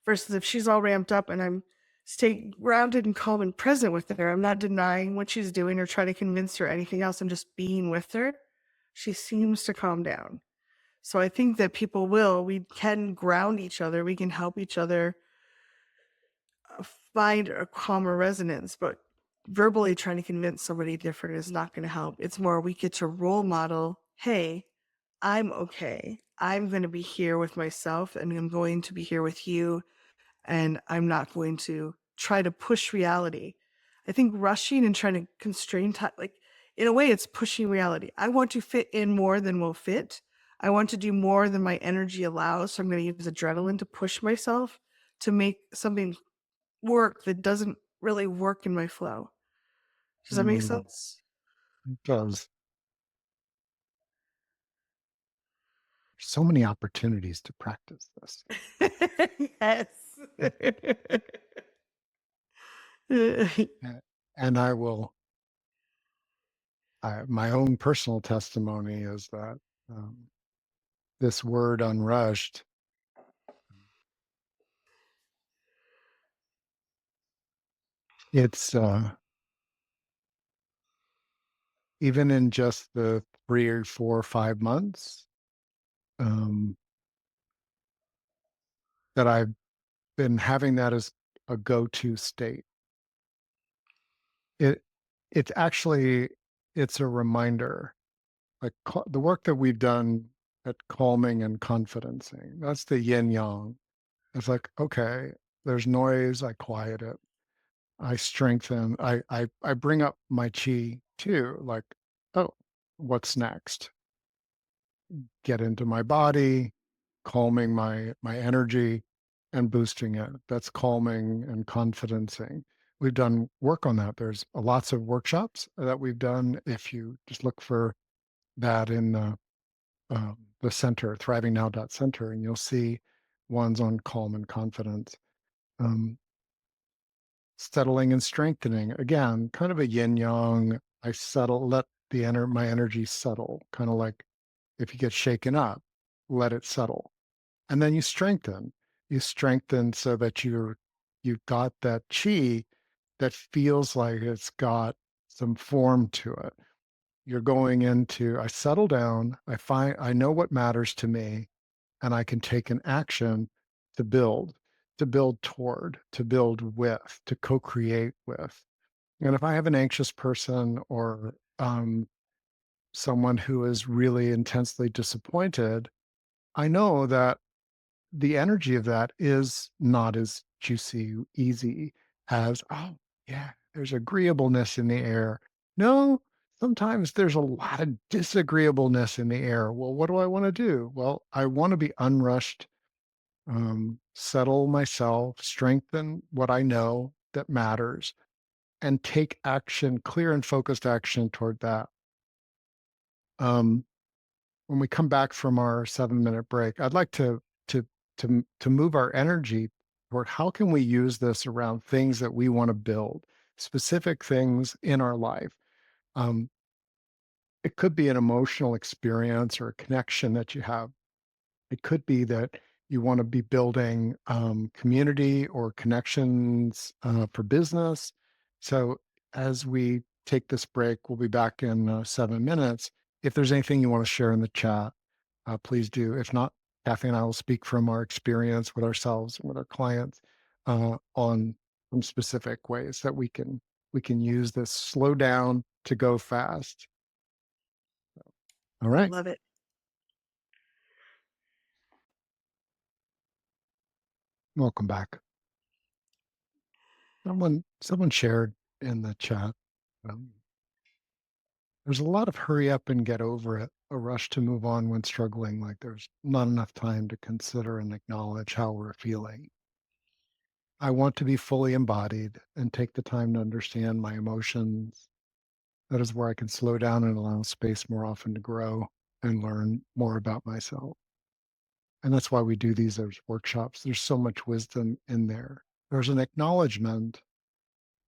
Versus if she's all ramped up and I'm staying grounded and calm and present with her, I'm not denying what she's doing or trying to convince her anything else. I'm just being with her. She seems to calm down. So I think that we can ground each other. We can help each other find a calmer resonance, but verbally trying to convince somebody different is not going to help. It's more we get to role model, hey, I'm okay. I'm going to be here with myself and I'm going to be here with you. And I'm not going to try to push reality. I think rushing and trying to constrain time, like in a way, it's pushing reality. I want to fit in more than will fit. I want to do more than my energy allows. So I'm going to use adrenaline to push myself to make something work that doesn't really work in my flow. Does that make Mm, sense? it does. so many opportunities to practice this. Yes. A- And I will, my own personal testimony is that um, this word unrushed, it's even in just the 3 or 4 or 5 months um, that I've been having that as a go-to state. It it's actually it's a reminder, like the work that we've done at calming and confidencing. That's the yin yang. It's like, okay, there's noise, I quiet it. I strengthen. I bring up my chi too. Like, oh, what's next? Get into my body, calming my energy and boosting it. That's calming and confidencing. We've done work on that. There's lots of workshops that we've done. If you just look for that in the center, thrivingnow.center, and you'll see ones on calm and confidence. Um, Settling and strengthening. Again, kind of a yin yang. I settle, let my energy settle, kind of like if you get shaken up, let it settle. And then you strengthen. You strengthen so that you've got that chi that feels like it's got some form to it. You're going into, I settle down, I know what matters to me, and I can take an action to build, to build toward, to build with, to co-create with. And if I have an anxious person or someone who is really intensely disappointed, I know that the energy of that is not as juicy, easy as, oh, yeah, there's agreeableness in the air. No, sometimes there's a lot of disagreeableness in the air. Well, what do I want to do? Well, I want to be unrushed, settle myself, strengthen what I know that matters, and take action, clear and focused action toward that. Um, when we come back from our 7-minute break, I'd like to move our energy toward how can we use this around things that we want to build, specific things in our life. Um, it could be an emotional experience or a connection that you have. It could be that you want to be building community or connections for business. So, as we take this break, we'll be back in 7 minutes. If there's anything you want to share in the chat, please do. If not, Kathy and I will speak from our experience with ourselves and with our clients on some specific ways that we can use this slow down to go fast. All I right, love it. welcome back. Someone shared in the chat. Um, there's a lot of hurry up and get over it, a rush to move on when struggling, like there's not enough time to consider and acknowledge how we're feeling. I want to be fully embodied and take the time to understand my emotions. That is where I can slow down and allow space more often to grow and learn more about myself. And that's why we do these as workshops. There's so much wisdom in there. There's an acknowledgement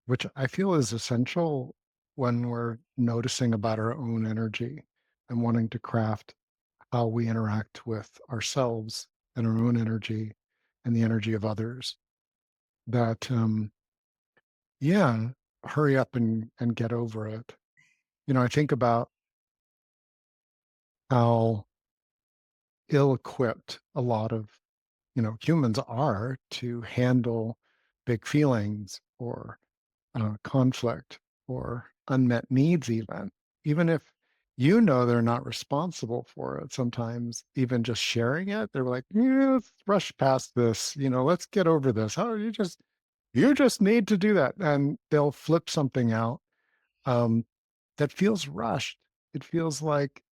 which I feel is essential when we're noticing about our own energy and wanting to craft how we interact with ourselves and our own energy and the energy of others. That, yeah, hurry up and get over it. I think about how ill equipped a lot of, humans are to handle big feelings or conflict or unmet needs, even if they're not responsible for it. Sometimes even just sharing it, they're like, yeah, let's rush past this, let's get over this. How you just need to do that. And they'll flip something out um, that feels rushed. It feels like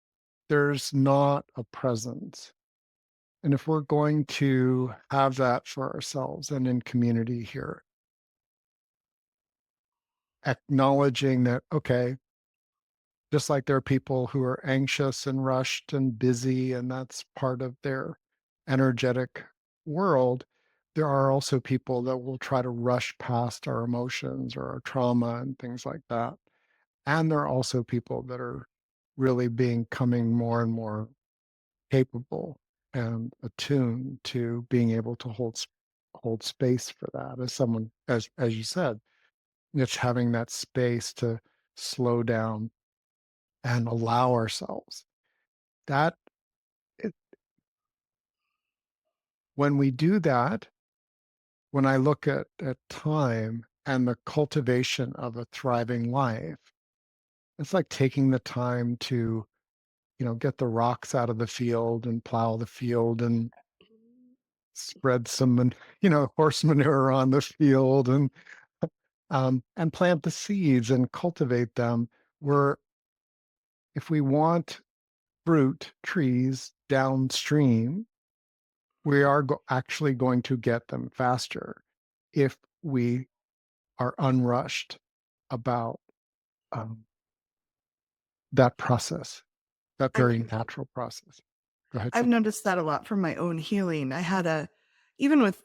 there's not a presence. And if we're going to have that for ourselves and in community here, acknowledging that, okay, Just like there are people who are anxious and rushed and busy, and that's part of their energetic world, there are also people that will try to rush past our emotions or our trauma and things like that. And there are also people that are really becoming more and more capable and attuned to being able to hold space for that. As someone, as you said, it's having that space to slow down and allow ourselves that it, when we do that, when I look at time and the cultivation of a thriving life, it's like taking the time to, get the rocks out of the field and plow the field and spread some, horse manure on the field and plant the seeds and cultivate them. Where if we want fruit trees downstream, we are actually going to get them faster if we are unrushed about um, that process, that I've very natural process. Go ahead. I've noticed that a lot from my own healing. Even with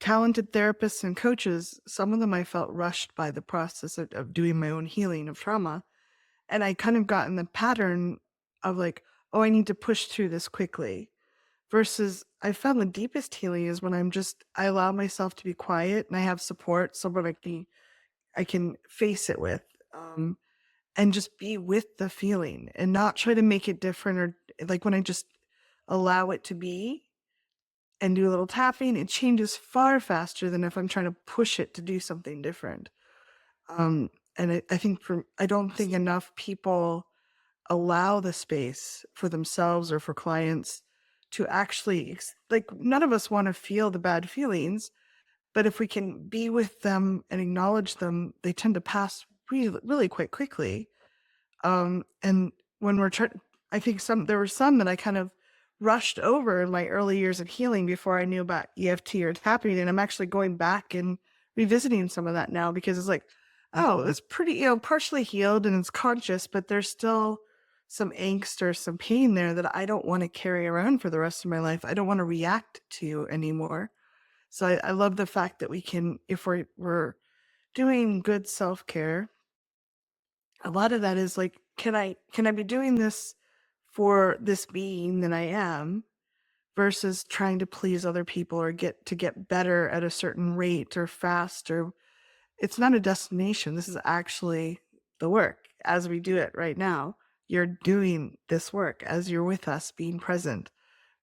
talented therapists and coaches, some of them I felt rushed by the process of doing my own healing of trauma. And I kind of got in the pattern of like, oh, I need to push through this quickly. Versus I found the deepest healing is when I allow myself to be quiet and I have support, someone I can face it with. And just be with the feeling and not try to make it different, or like when I just allow it to be and do a little tapping, it changes far faster than if I'm trying to push it to do something different. And I don't think enough people allow the space for themselves or for clients to actually, like, none of us want to feel the bad feelings, but if we can be with them and acknowledge them, they tend to pass really, really quite quickly. And when we're trying, I think there were some that I kind of rushed over in my early years of healing before I knew about EFT or tapping. And I'm actually going back and revisiting some of that now because it's like, oh, it's pretty, partially healed and it's conscious, but there's still some angst or some pain there that I don't want to carry around for the rest of my life. I don't want to react to anymore. So I love the fact that we can, if we're doing good self care, a lot of that is like, can I be doing this for this being that I am versus trying to please other people or get better at a certain rate or fast, or it's not a destination. This is actually the work as we do it right now. You're doing this work as you're with us, being present.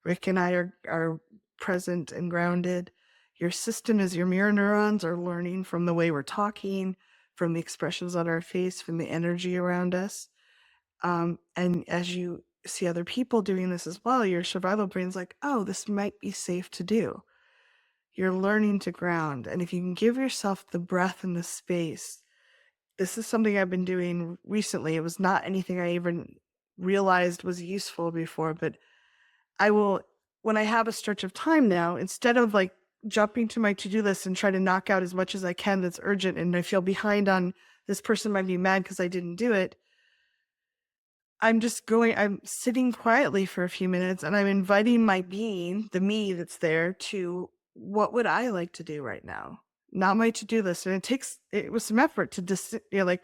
Rick and I are present and grounded. Your system is your mirror neurons are learning from the way we're talking, from the expressions on our face, from the energy around us. And as you see other people doing this as well, your survival brain's like, oh, this might be safe to do. You're learning to ground. And if you can give yourself the breath and the space, this is something I've been doing recently. It was not anything I even realized was useful before, but I will, when I have a stretch of time now, instead of like jumping to my to-do list and try to knock out as much as I can that's urgent and I feel behind on this person might be mad because I didn't do it, I'm sitting quietly for a few minutes and I'm inviting my being, the me that's there, to what would I like to do right now? Not my to-do list. And it was some effort to just, like,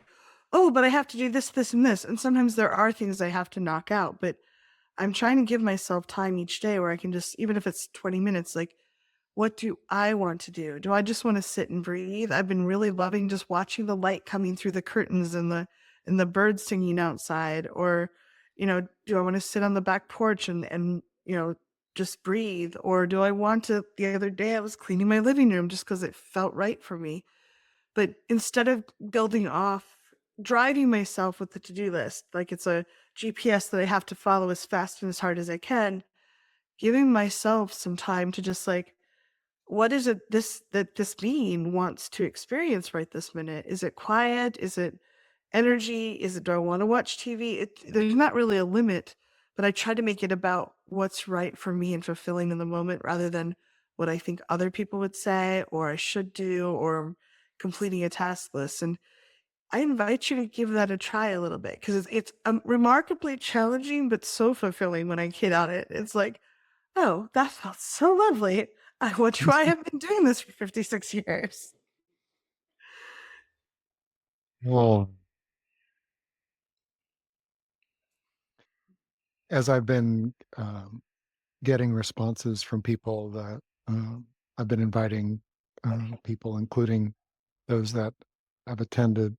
oh, but I have to do this, this, and this. And sometimes there are things I have to knock out, but I'm trying to give myself time each day where I can just, even if it's 20 minutes, like, what do I want to do? Do I just want to sit and breathe? I've been really loving just watching the light coming through the curtains and the birds singing outside. Or, do I want to sit on the back porch and just breathe? Or do I want to, the other day I was cleaning my living room just because it felt right for me. But instead of building off, driving myself with the to-do list, like it's a GPS that I have to follow as fast and as hard as I can, giving myself some time to just like, what is it this being wants to experience right this minute? Is it quiet? Is it energy? Is it, do I want to watch TV? There's not really a limit, but I try to make it about what's right for me and fulfilling in the moment rather than what I think other people would say or I should do or completing a task list. And I invite you to give that a try a little bit because it's remarkably challenging, but so fulfilling when I hit on it. It's like, oh, that felt so lovely. I wonder why I've been doing this for 56 years. Well, as I've been getting responses from people that I've been inviting people, including those that have attended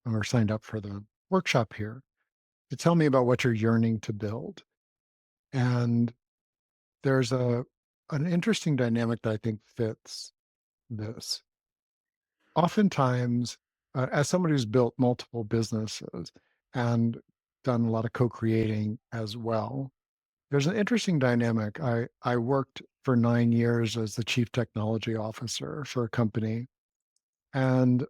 or signed up for the workshop here, to tell me about what you're yearning to build. And there's an interesting dynamic that I think fits this. Oftentimes, as somebody who's built multiple businesses and done a lot of co-creating as well, there's an interesting dynamic. I worked for 9 years as the chief technology officer for a company, and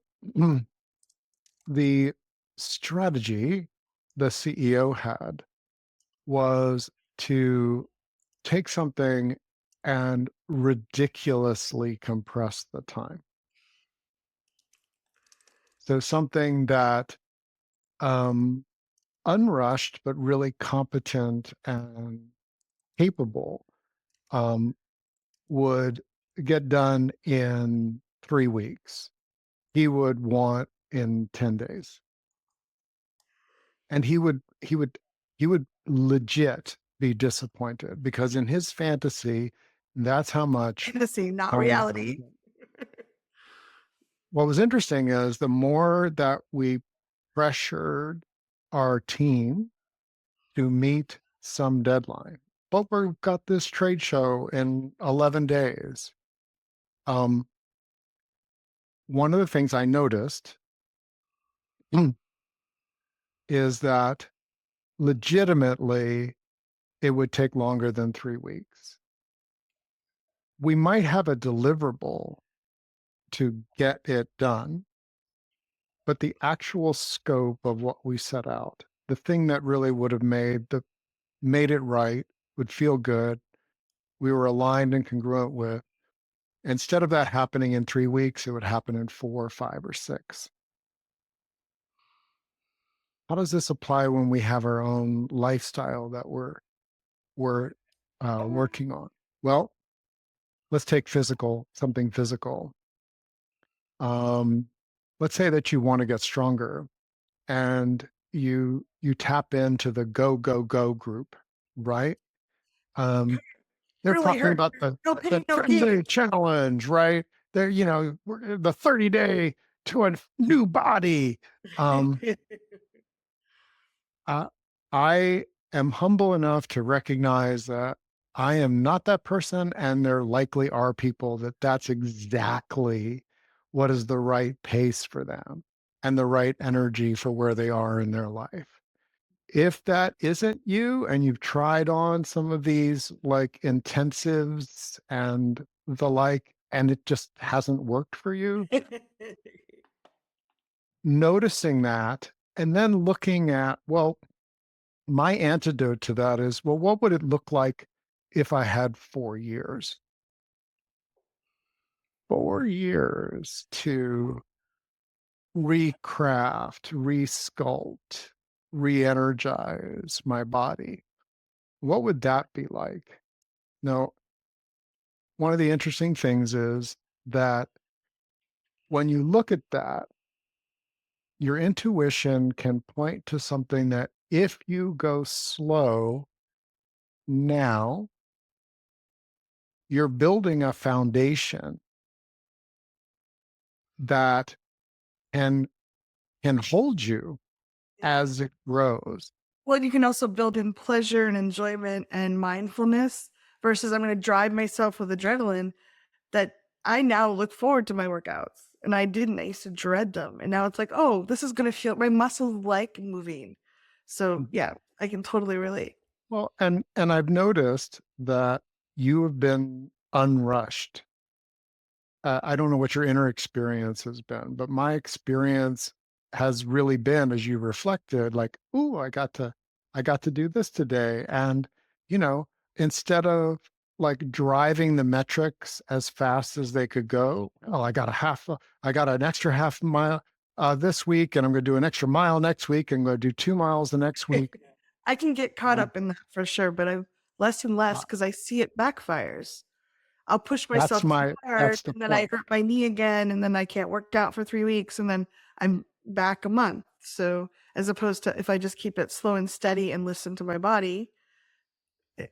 the strategy the CEO had was to take something and ridiculously compress the time. So something that um, unrushed but really competent and capable um, would get done in 3 weeks. He would want in 10 days. And he would legit be disappointed because in his fantasy, that's how much Fantasy, not time. reality. What was interesting is the more that we pressured our team to meet some deadline, but we've got this trade show in 11 days. Um, one of the things I noticed is that legitimately it would take longer than 3 weeks. We might have a deliverable to get it done, but the actual scope of what we set out, the thing that really would have made it right, would feel good, we were aligned and congruent with, instead of that happening in 3 weeks, it would happen in 4 or 5 or 6. How does this apply when we have our own lifestyle that we're working on? Well, let's take something physical. Um, let's say that you want to get stronger and you tap into the go go go group, right? Um, they're Really talking hurt. about No the pain, no 30-day gain. challenge, right? They're the 30-day to a new body. Um, uh, I am humble enough to recognize that I am not that person, and there likely are people that that's exactly what is the right pace for them and the right energy for where they are in their life. If that isn't you and you've tried on some of these like intensives and the like, and it just hasn't worked for you, noticing that and then looking at, well, my antidote to that is, well, what would it look like if I had 4 years? 4 years to recraft, resculpt, re-energize my body. What would that be like? Now, one of the interesting things is that when you look at that, your intuition can point to something that if you go slow now, you're building a foundation that can can hold you as it grows. Well, you can also build in pleasure and enjoyment and mindfulness versus I'm going to drive myself with adrenaline that I now look forward to my workouts. And I didn't. I used to dread them. And now it's like, oh, this is going to feel my muscles like moving. So, yeah, I can totally relate. Well, and I've noticed that you have been unrushed. I don't know what your inner experience has been, but my experience has really been, as you reflected, like, "Ooh, I got to do this today." And, you know, instead of like driving the metrics as fast as they could go, "Oh, I got an extra half mile. this week, and I'm going to do an extra mile next week. And I'm going to do 2 miles the next week. I can get caught Um, up in that for sure, but I'm less and less uh, because I see it backfires. I'll push that's myself too hard that's the and then I point. hurt my knee again and then I can't work out for 3 weeks and then I'm back a month. So as opposed to if I just keep it slow and steady and listen to my body, eh,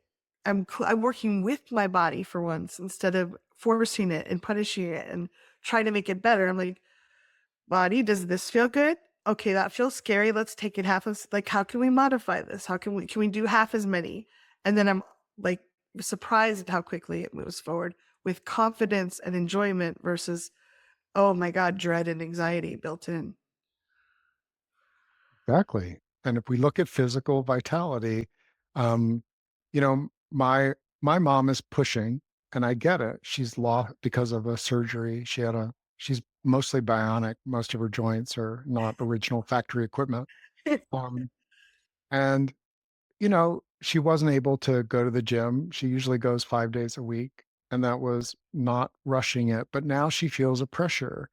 I'm working with my body for once instead of forcing it and punishing it and trying to make it better. I'm like, body, does this feel good? Okay, that feels scary. Let's take it half as like how can we modify this? How can we do half as many? And then I'm like surprised at how quickly it moves forward with confidence and enjoyment versus oh my god, dread and anxiety built in. Exactly. And if we look at physical vitality, um, my mom is pushing, and I get it. She's lost because of a surgery. She's mostly bionic. Most of her joints are not original factory equipment. Um, and she wasn't able to go to the gym. She usually goes 5 days a week, and that was not rushing it. But now she feels a pressure.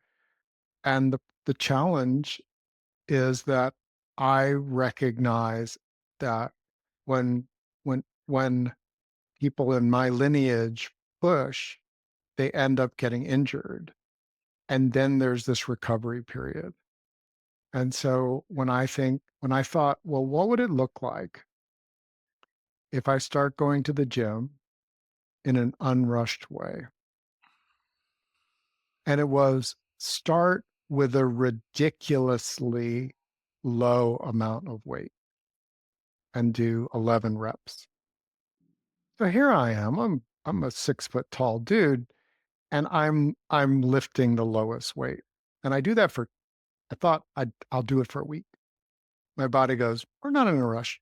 And the challenge is that I recognize that when when people in my lineage push, they end up getting injured. And then there's this recovery period. And so when I thought, well, what would it look like if I start going to the gym in an unrushed way? And it was start with a ridiculously low amount of weight and do 11 reps. So here I am. I'm a 6 foot tall dude, and I'm lifting the lowest weight. And I do that for I thought I'll do it for a week. My body goes, we're not in a rush.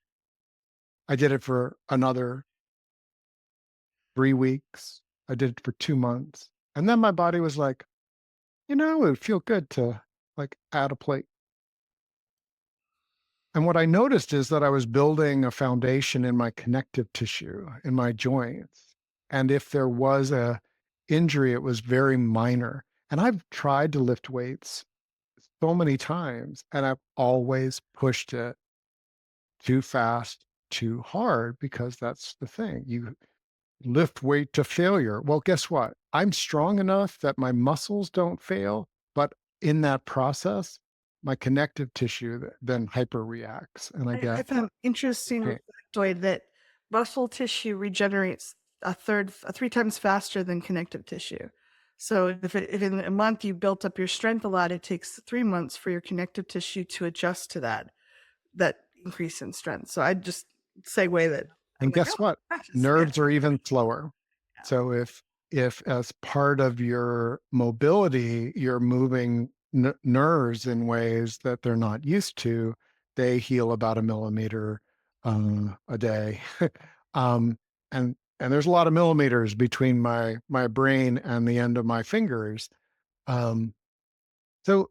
I did it for another 3 weeks. I did it for 2 months. And then my body was like, it would feel good to like add a plate. And what I noticed is that I was building a foundation in my connective tissue, in my joints. And if there was a injury, it was very minor. And I've tried to lift weights so many times, and I've always pushed it too fast, too hard, because that's the thing. You lift weight to failure. Well, guess what? I'm strong enough that my muscles don't fail, but in that process, my connective tissue then hyper reacts, and I I get found interesting pain. factoid that muscle tissue regenerates three times faster than connective tissue. So if in a month you built up your strength a lot, it takes 3 months for your connective tissue to adjust to that increase in strength. So I just segue that I'm And like, guess oh, what? practice. Yeah. Nerves are even slower. So if as part of your mobility, you're moving nerves in ways that they're not used to, they heal about a millimeter a day. um, and there's a lot of millimeters between my brain and the end of my fingers. Um, so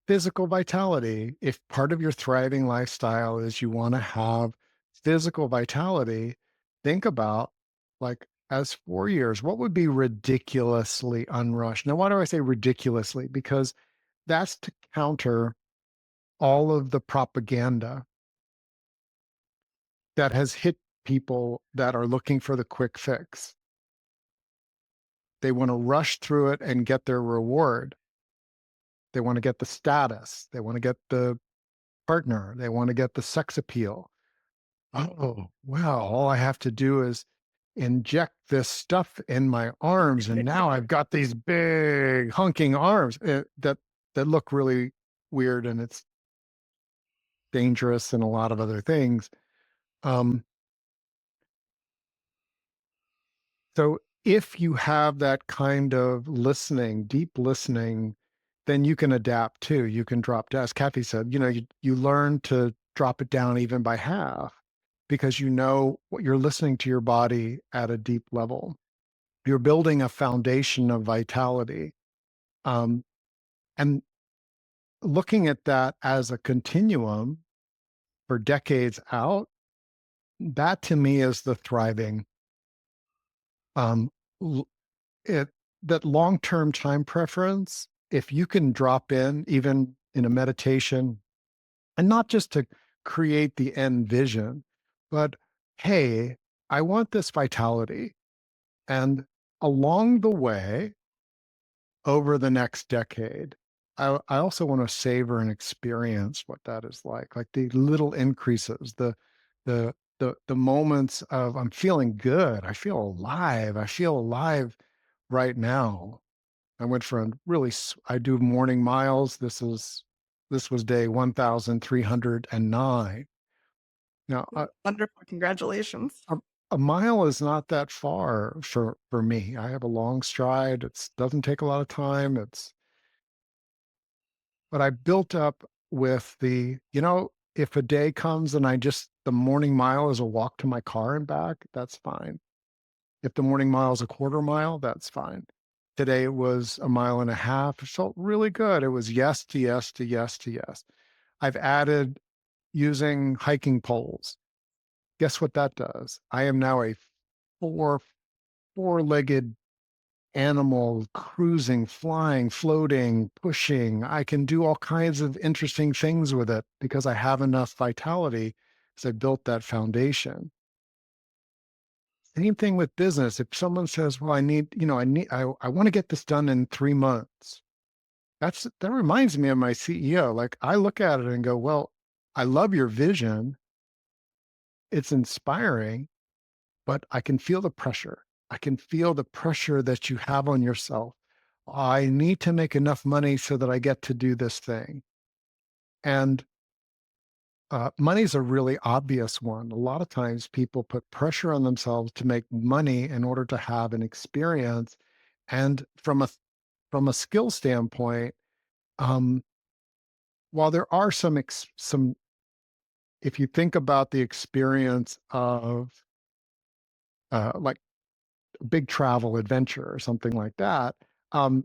physical vitality, if part of your thriving lifestyle is you want to have physical vitality, think about like as 4 years, what would be ridiculously unrushed? Now, why do I say ridiculously? Because that's to counter all of the propaganda that has hit people that are looking for the quick fix. They want to rush through it and get their reward. They want to get the status. They want to get the partner. They want to get the sex appeal. Oh, wow. All I have to do is inject this stuff in my arms, and now I've got these big hunking arms that look really weird, and it's dangerous and a lot of other things. Um, so if you have that kind of listening, deep listening, then you can adapt too. You can drop down. As Kathy said, you learn to drop it down even by half because you know what you're listening to your body at a deep level. You're building a foundation of vitality. Um, and looking at that as a continuum for decades out, that to me is the thriving. Um, l- it that long-term time preference, if you can drop in even in a meditation, and not just to create the end vision, but hey, I want this vitality. And along the way, over the next decade, I also want to savor and experience what that is like the little increases, the moments of I'm feeling good, I feel alive right now. I went from I do morning miles. This was day 1,309. Now, Wonderful. Congratulations. a, a mile is not that far for me. I have a long stride. It doesn't take a lot of time. But I built up with if a day comes and the morning mile is a walk to my car and back, that's fine. If the morning mile is a quarter mile, that's fine. Today it was a mile and a half. It felt really good. It was yes to yes to yes to yes. I've added using hiking poles. Guess what that does? I am now a four four-legged animal cruising, flying, floating, pushing. I can do all kinds of interesting things with it because I have enough vitality as I built that foundation. Same thing with business. If someone says, well, I want to get this done in 3 months. That reminds me of my CEO. Like I look at it and go, well, I love your vision. It's inspiring, but I can feel the pressure. I can feel the pressure that you have on yourself. I need to make enough money so that I get to do this thing. And money's a really obvious one. A lot of times people put pressure on themselves to make money in order to have an experience. And from a skill standpoint, um, while there are some, if you think about the experience of like a big travel adventure or something like that, the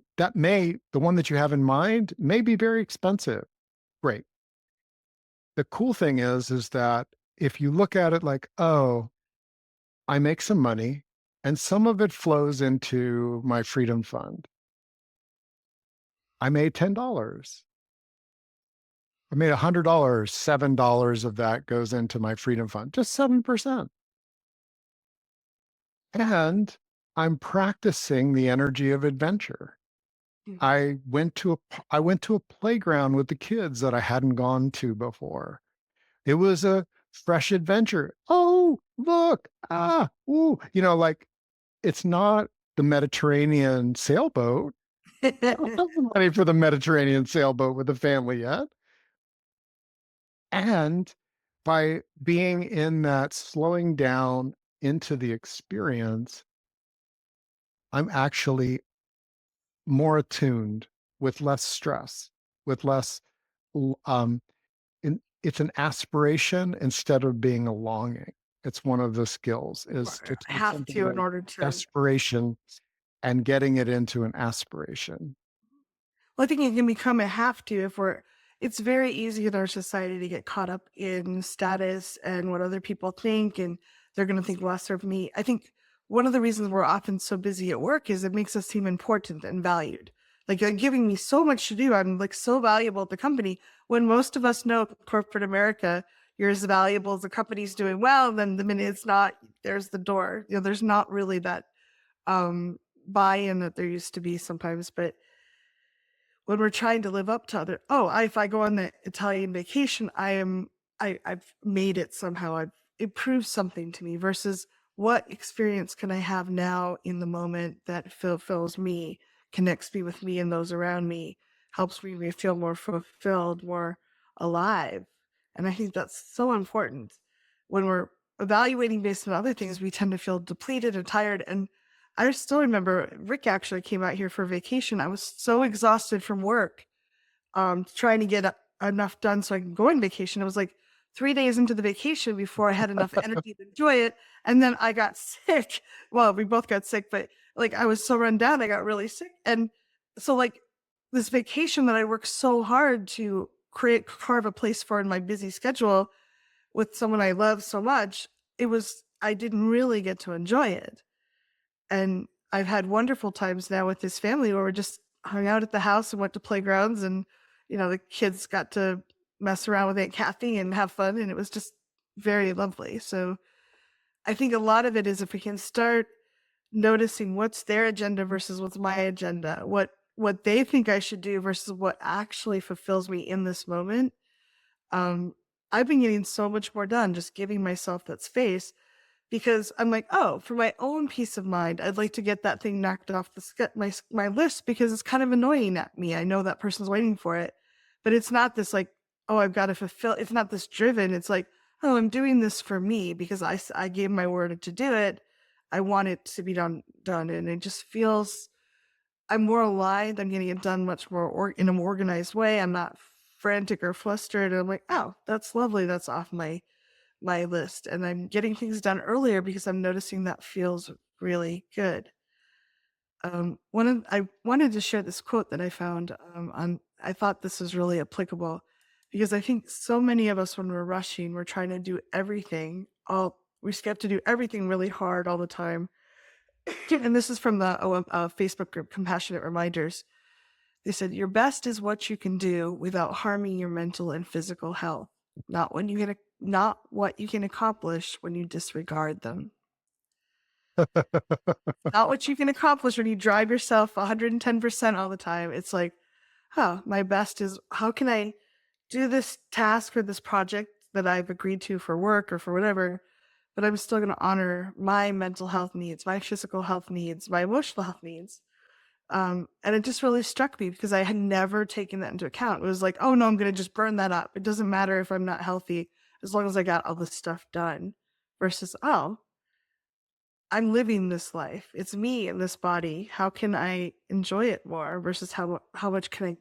one that you have in mind may be very expensive. Great. The cool thing is that if you look at it like, oh, I make some money and some of it flows into my freedom fund. I made $10. I made $100. $7 of that goes into my freedom fund, just 7%. And I'm practicing the energy of adventure. Mm. I went to a playground with the kids that I hadn't gone to before. It was a fresh adventure. Oh, look. Ooh, like it's not the Mediterranean sailboat. I don't have the money for the Mediterranean sailboat with the family yet. And by being in that slowing down into the experience, I'm actually more attuned with less stress, with less, it's an aspiration instead of being a longing. It's one of the skills is to I take have something to that in is order to. desperation and getting it into an aspiration. Well, I think it can become a have to if we're. It's very easy in our society to get caught up in status and what other people think, and they're going to think lesser of me. I think one of the reasons we're often so busy at work is it makes us seem important and valued. Like you're giving me so much to do. I'm like so valuable at the company. When most of us know corporate America, you're as valuable as the company's doing well. Then the minute it's not, there's the door. There's not really that um, buy-in that there used to be sometimes, but when we're trying to live up to if I go on the Italian vacation, I've made it somehow. I've improved something to me versus what experience can I have now in the moment that fulfills me, connects me with me and those around me, helps me feel more fulfilled, more alive. And I think that's so important. When we're evaluating based on other things, we tend to feel depleted and tired. And I still remember Rick actually came out here for vacation. I was so exhausted from work, trying to get enough done so I can go on vacation. It was like 3 days into the vacation before I had enough energy to enjoy it. And then I got sick. Well, we both got sick, but like I was so run down, I got really sick. And so like this vacation that I worked so hard to carve a place for in my busy schedule with someone I love so much, I didn't really get to enjoy it. And I've had wonderful times now with this family where we just hung out at the house and went to playgrounds and The kids got to mess around with Aunt Kathy and have fun, and it was just very lovely. So I think a lot of it is if we can start noticing what's their agenda versus what's my agenda, what they think I should do versus what actually fulfills me in this moment. Um, I've been getting so much more done just giving myself that space because I'm like, oh, for my own peace of mind, I'd like to get that thing knocked off my list because it's kind of annoying at me. I know that person's waiting for it, but it's not this like, oh, I've got to fulfill. It's not this driven. It's like, oh, I'm doing this for me because I gave my word to do it. I want it to be done, and it just feels I'm more aligned. I'm getting it done much more in a more organized way. I'm not frantic or flustered. And I'm like, oh, that's lovely. That's off my list, and I'm getting things done earlier because I'm noticing that feels really good. I wanted to share this quote that I found on. I thought this was really applicable because I think so many of us, when we're rushing, we're trying to do everything. We have to do everything really hard all the time. And this is from the Facebook group Compassionate Reminders. They said, "Your best is what you can do without harming your mental and physical health, not what you can accomplish when you disregard them." Not what you can accomplish when you drive yourself 110% all the time. It's like, oh, my best is how can I do this task or this project that I've agreed to for work or for whatever, but I'm still going to honor my mental health needs, my physical health needs, my emotional health needs. And it just really struck me because I had never taken that into account. It was like, oh no, I'm going to just burn that up. It doesn't matter if I'm not healthy as long as I got all this stuff done versus, oh, I'm living this life. It's me in this body. How can I enjoy it more versus how much can I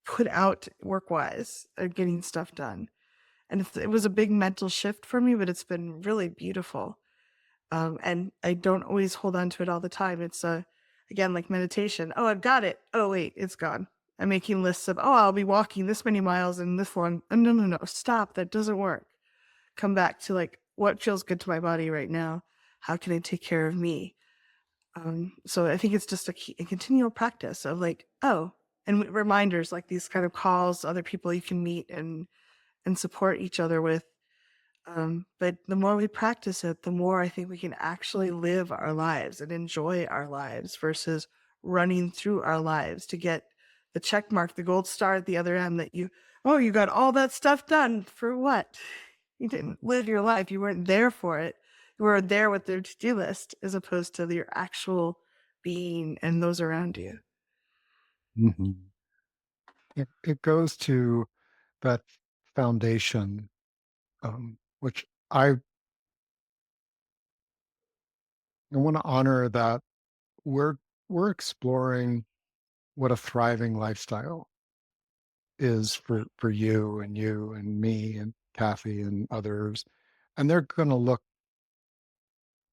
put out work wise of getting stuff done? And it was a big mental shift for me, but it's been really beautiful. And I don't always hold on to it all the time. It's again like meditation. Oh, I've got it. Oh wait, it's gone. I'm making lists of I'll be walking this many miles in this one. Oh, no, no, no, stop. That doesn't work. Come back to like what feels good to my body right now. How can I take care of me? So I think it's just a continual practice of like, oh, and reminders like these kind of calls, other people you can meet and support each other with. But the more we practice it, the more I think we can actually live our lives and enjoy our lives versus running through our lives to get the check mark, the gold star at the other end that you got all that stuff done for what? You didn't live your life. You weren't there for it. You were there with their to-do list as opposed to your actual being and those around you. Mhm. It goes to that foundation, which I want to honor that we're we're exploring what a thriving lifestyle is for you and me and Kathy and others, and they're going to look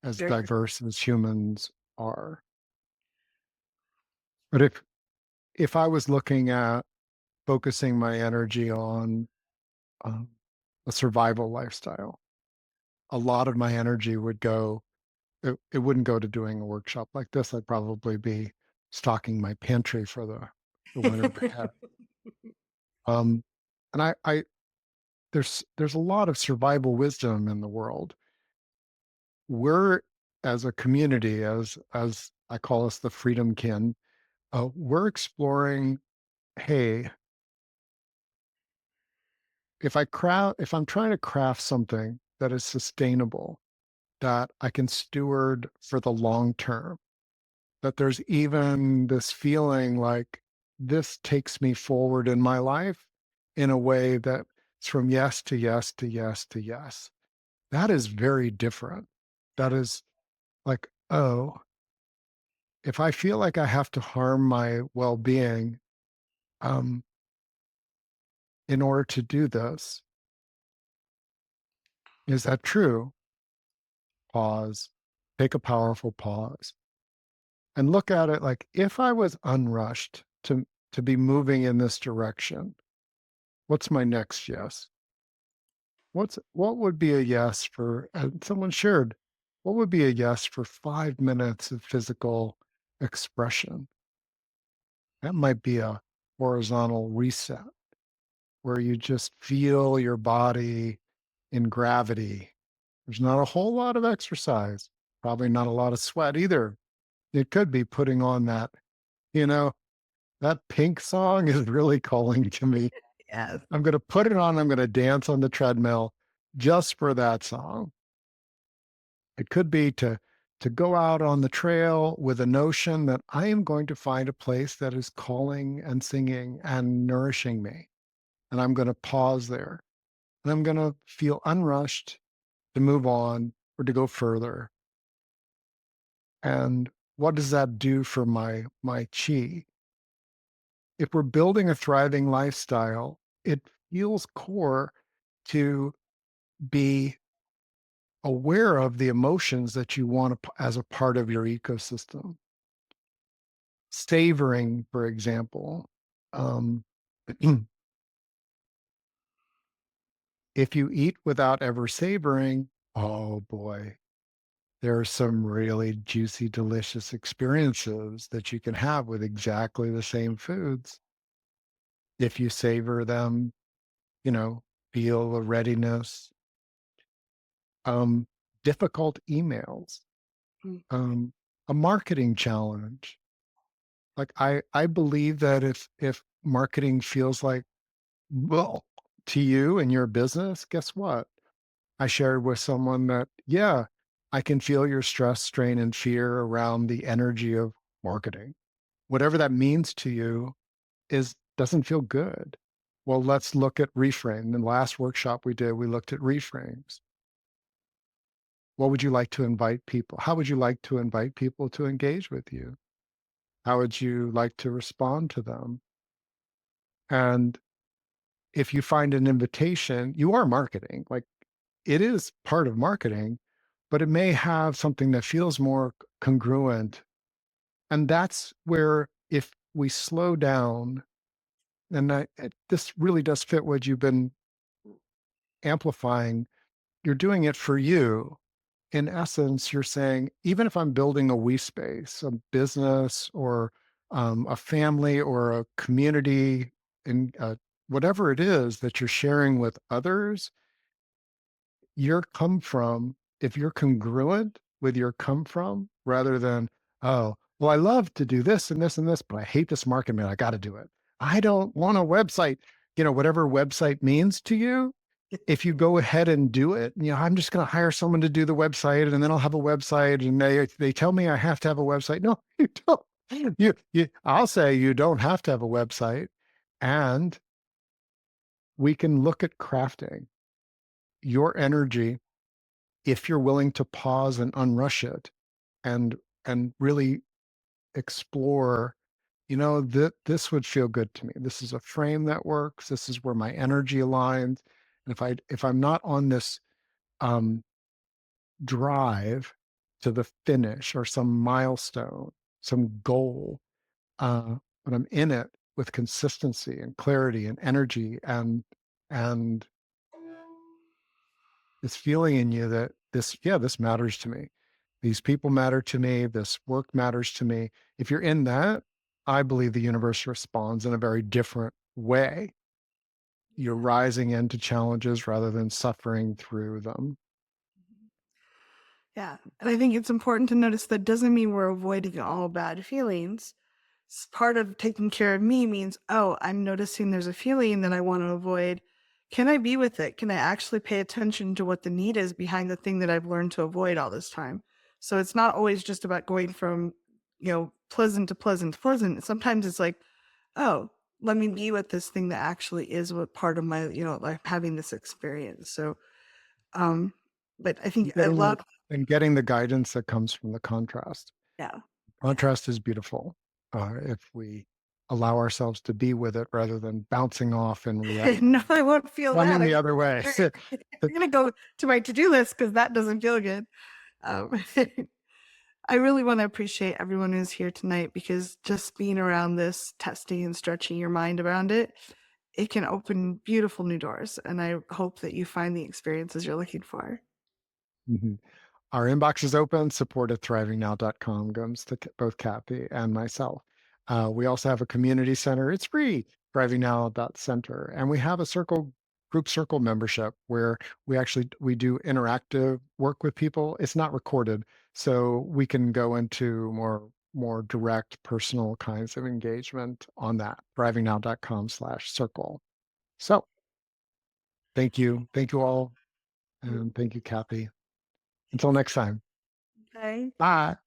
as Very diverse as humans are. But if I was looking at focusing my energy on um, a survival lifestyle, a lot of my energy would go. It wouldn't go to doing a workshop like this. I'd probably be stocking my pantry for the winter ahead. Um, and I there's a lot of survival wisdom in the world. We're as a community, as I call us the freedom kin, we're exploring, hey, if I'm trying to craft something that is sustainable, that I can steward for the long term, that there's even this feeling like this takes me forward in my life in a way that's from yes to yes to yes to yes. That is very different. That is like, oh, if I feel like I have to harm my well-being um, in order to do this, is that true? Pause, take a powerful pause, and look at it like if I was unrushed to be moving in this direction, what's my next yes? What would be a yes for? Someone shared, what would be a yes for 5 minutes of physical expression? That might be a horizontal reset where you just feel your body in gravity. There's not a whole lot of exercise, probably not a lot of sweat either. It could be putting on that, you know, that Pink song is really calling to me. Yes. I'm going to put it on. I'm going to dance on the treadmill just for that song. It could be to go out on the trail with a notion that I am going to find a place that is calling and singing and nourishing me. And I'm going to pause there. And I'm going to feel unrushed to move on or to go further. And what does that do for my chi? If we're building a thriving lifestyle, it feels core to be aware of the emotions that you want as a part of your ecosystem. Savoring, for example. Um, if you eat without ever savoring, oh boy, there are some really juicy, delicious experiences that you can have with exactly the same foods. If you savor them, you know, feel a readiness. Um, Difficult emails, Mm. um, a marketing challenge. Like I believe that if marketing feels like, well, to you and your business, guess what? I shared with someone that, yeah, I can feel your stress, strain, and fear around the energy of marketing. Whatever that means to you is doesn't feel good. Well, let's look at reframe. The last workshop we did, we looked at reframes. What would you like to invite people? How would you like to invite people to engage with you? How would you like to respond to them? And if you find an invitation, you are marketing. Like it is part of marketing, but it may have something that feels more congruent. And that's where if we slow down, and this really does fit what you've been amplifying, you're doing it for you. In essence, you're saying, even if I'm building a we space, a business or a family or a community, and whatever it is that you're sharing with others, your come from, if you're congruent with your come from, rather than, oh, well, I love to do this and this and this, but I hate this market, man. I got to do it. I don't want a website, whatever website means to you. If you go ahead and do it, I'm just going to hire someone to do the website and then I'll have a website and they tell me I have to have a website. No, you don't. I'll say you don't have to have a website. And we can look at crafting your energy if you're willing to pause and unrush it and really explore, that this would feel good to me. This is a frame that works. This is where my energy aligns. And if I'm not on this um drive to the finish or some milestone, some goal, uh, but I'm in it with consistency and clarity and energy and this feeling in you that this matters to me. These people matter to me. This work matters to me. If you're in that, I believe the universe responds in a very different way. You're rising into challenges rather than suffering through them. Yeah. And I think it's important to notice that doesn't mean we're avoiding all bad feelings. Part of taking care of me means, oh, I'm noticing there's a feeling that I want to avoid. Can I be with it? Can I actually pay attention to what the need is behind the thing that I've learned to avoid all this time? So it's not always just about going from, pleasant to pleasant to pleasant. Sometimes it's like, oh, let me be with this thing that actually is what part of my, like having this experience. So, um, but I think I Getting love, getting the guidance that comes from the contrast. yeah. Contrast is beautiful, if we allow ourselves to be with it rather than bouncing off and No, I won't feel that. running the other way. I'm gonna go to my to-do list because that doesn't feel good. Um, I really want to appreciate everyone who's here tonight because just being around this, testing and stretching your mind around it, it can open beautiful new doors. And I hope that you find the experiences you're looking for. Mhm. Our inbox is open, support at thrivingnow.com goes to both Kathy and myself. We also have a community center. It's free, thrivingnow.center. And we have a group circle membership where we do interactive work with people. It's not recorded, so we can go into more direct personal kinds of engagement on that thrivingnow.com/circle. So thank you all, and thank you, Kathy. Until next time. Okay. Bye.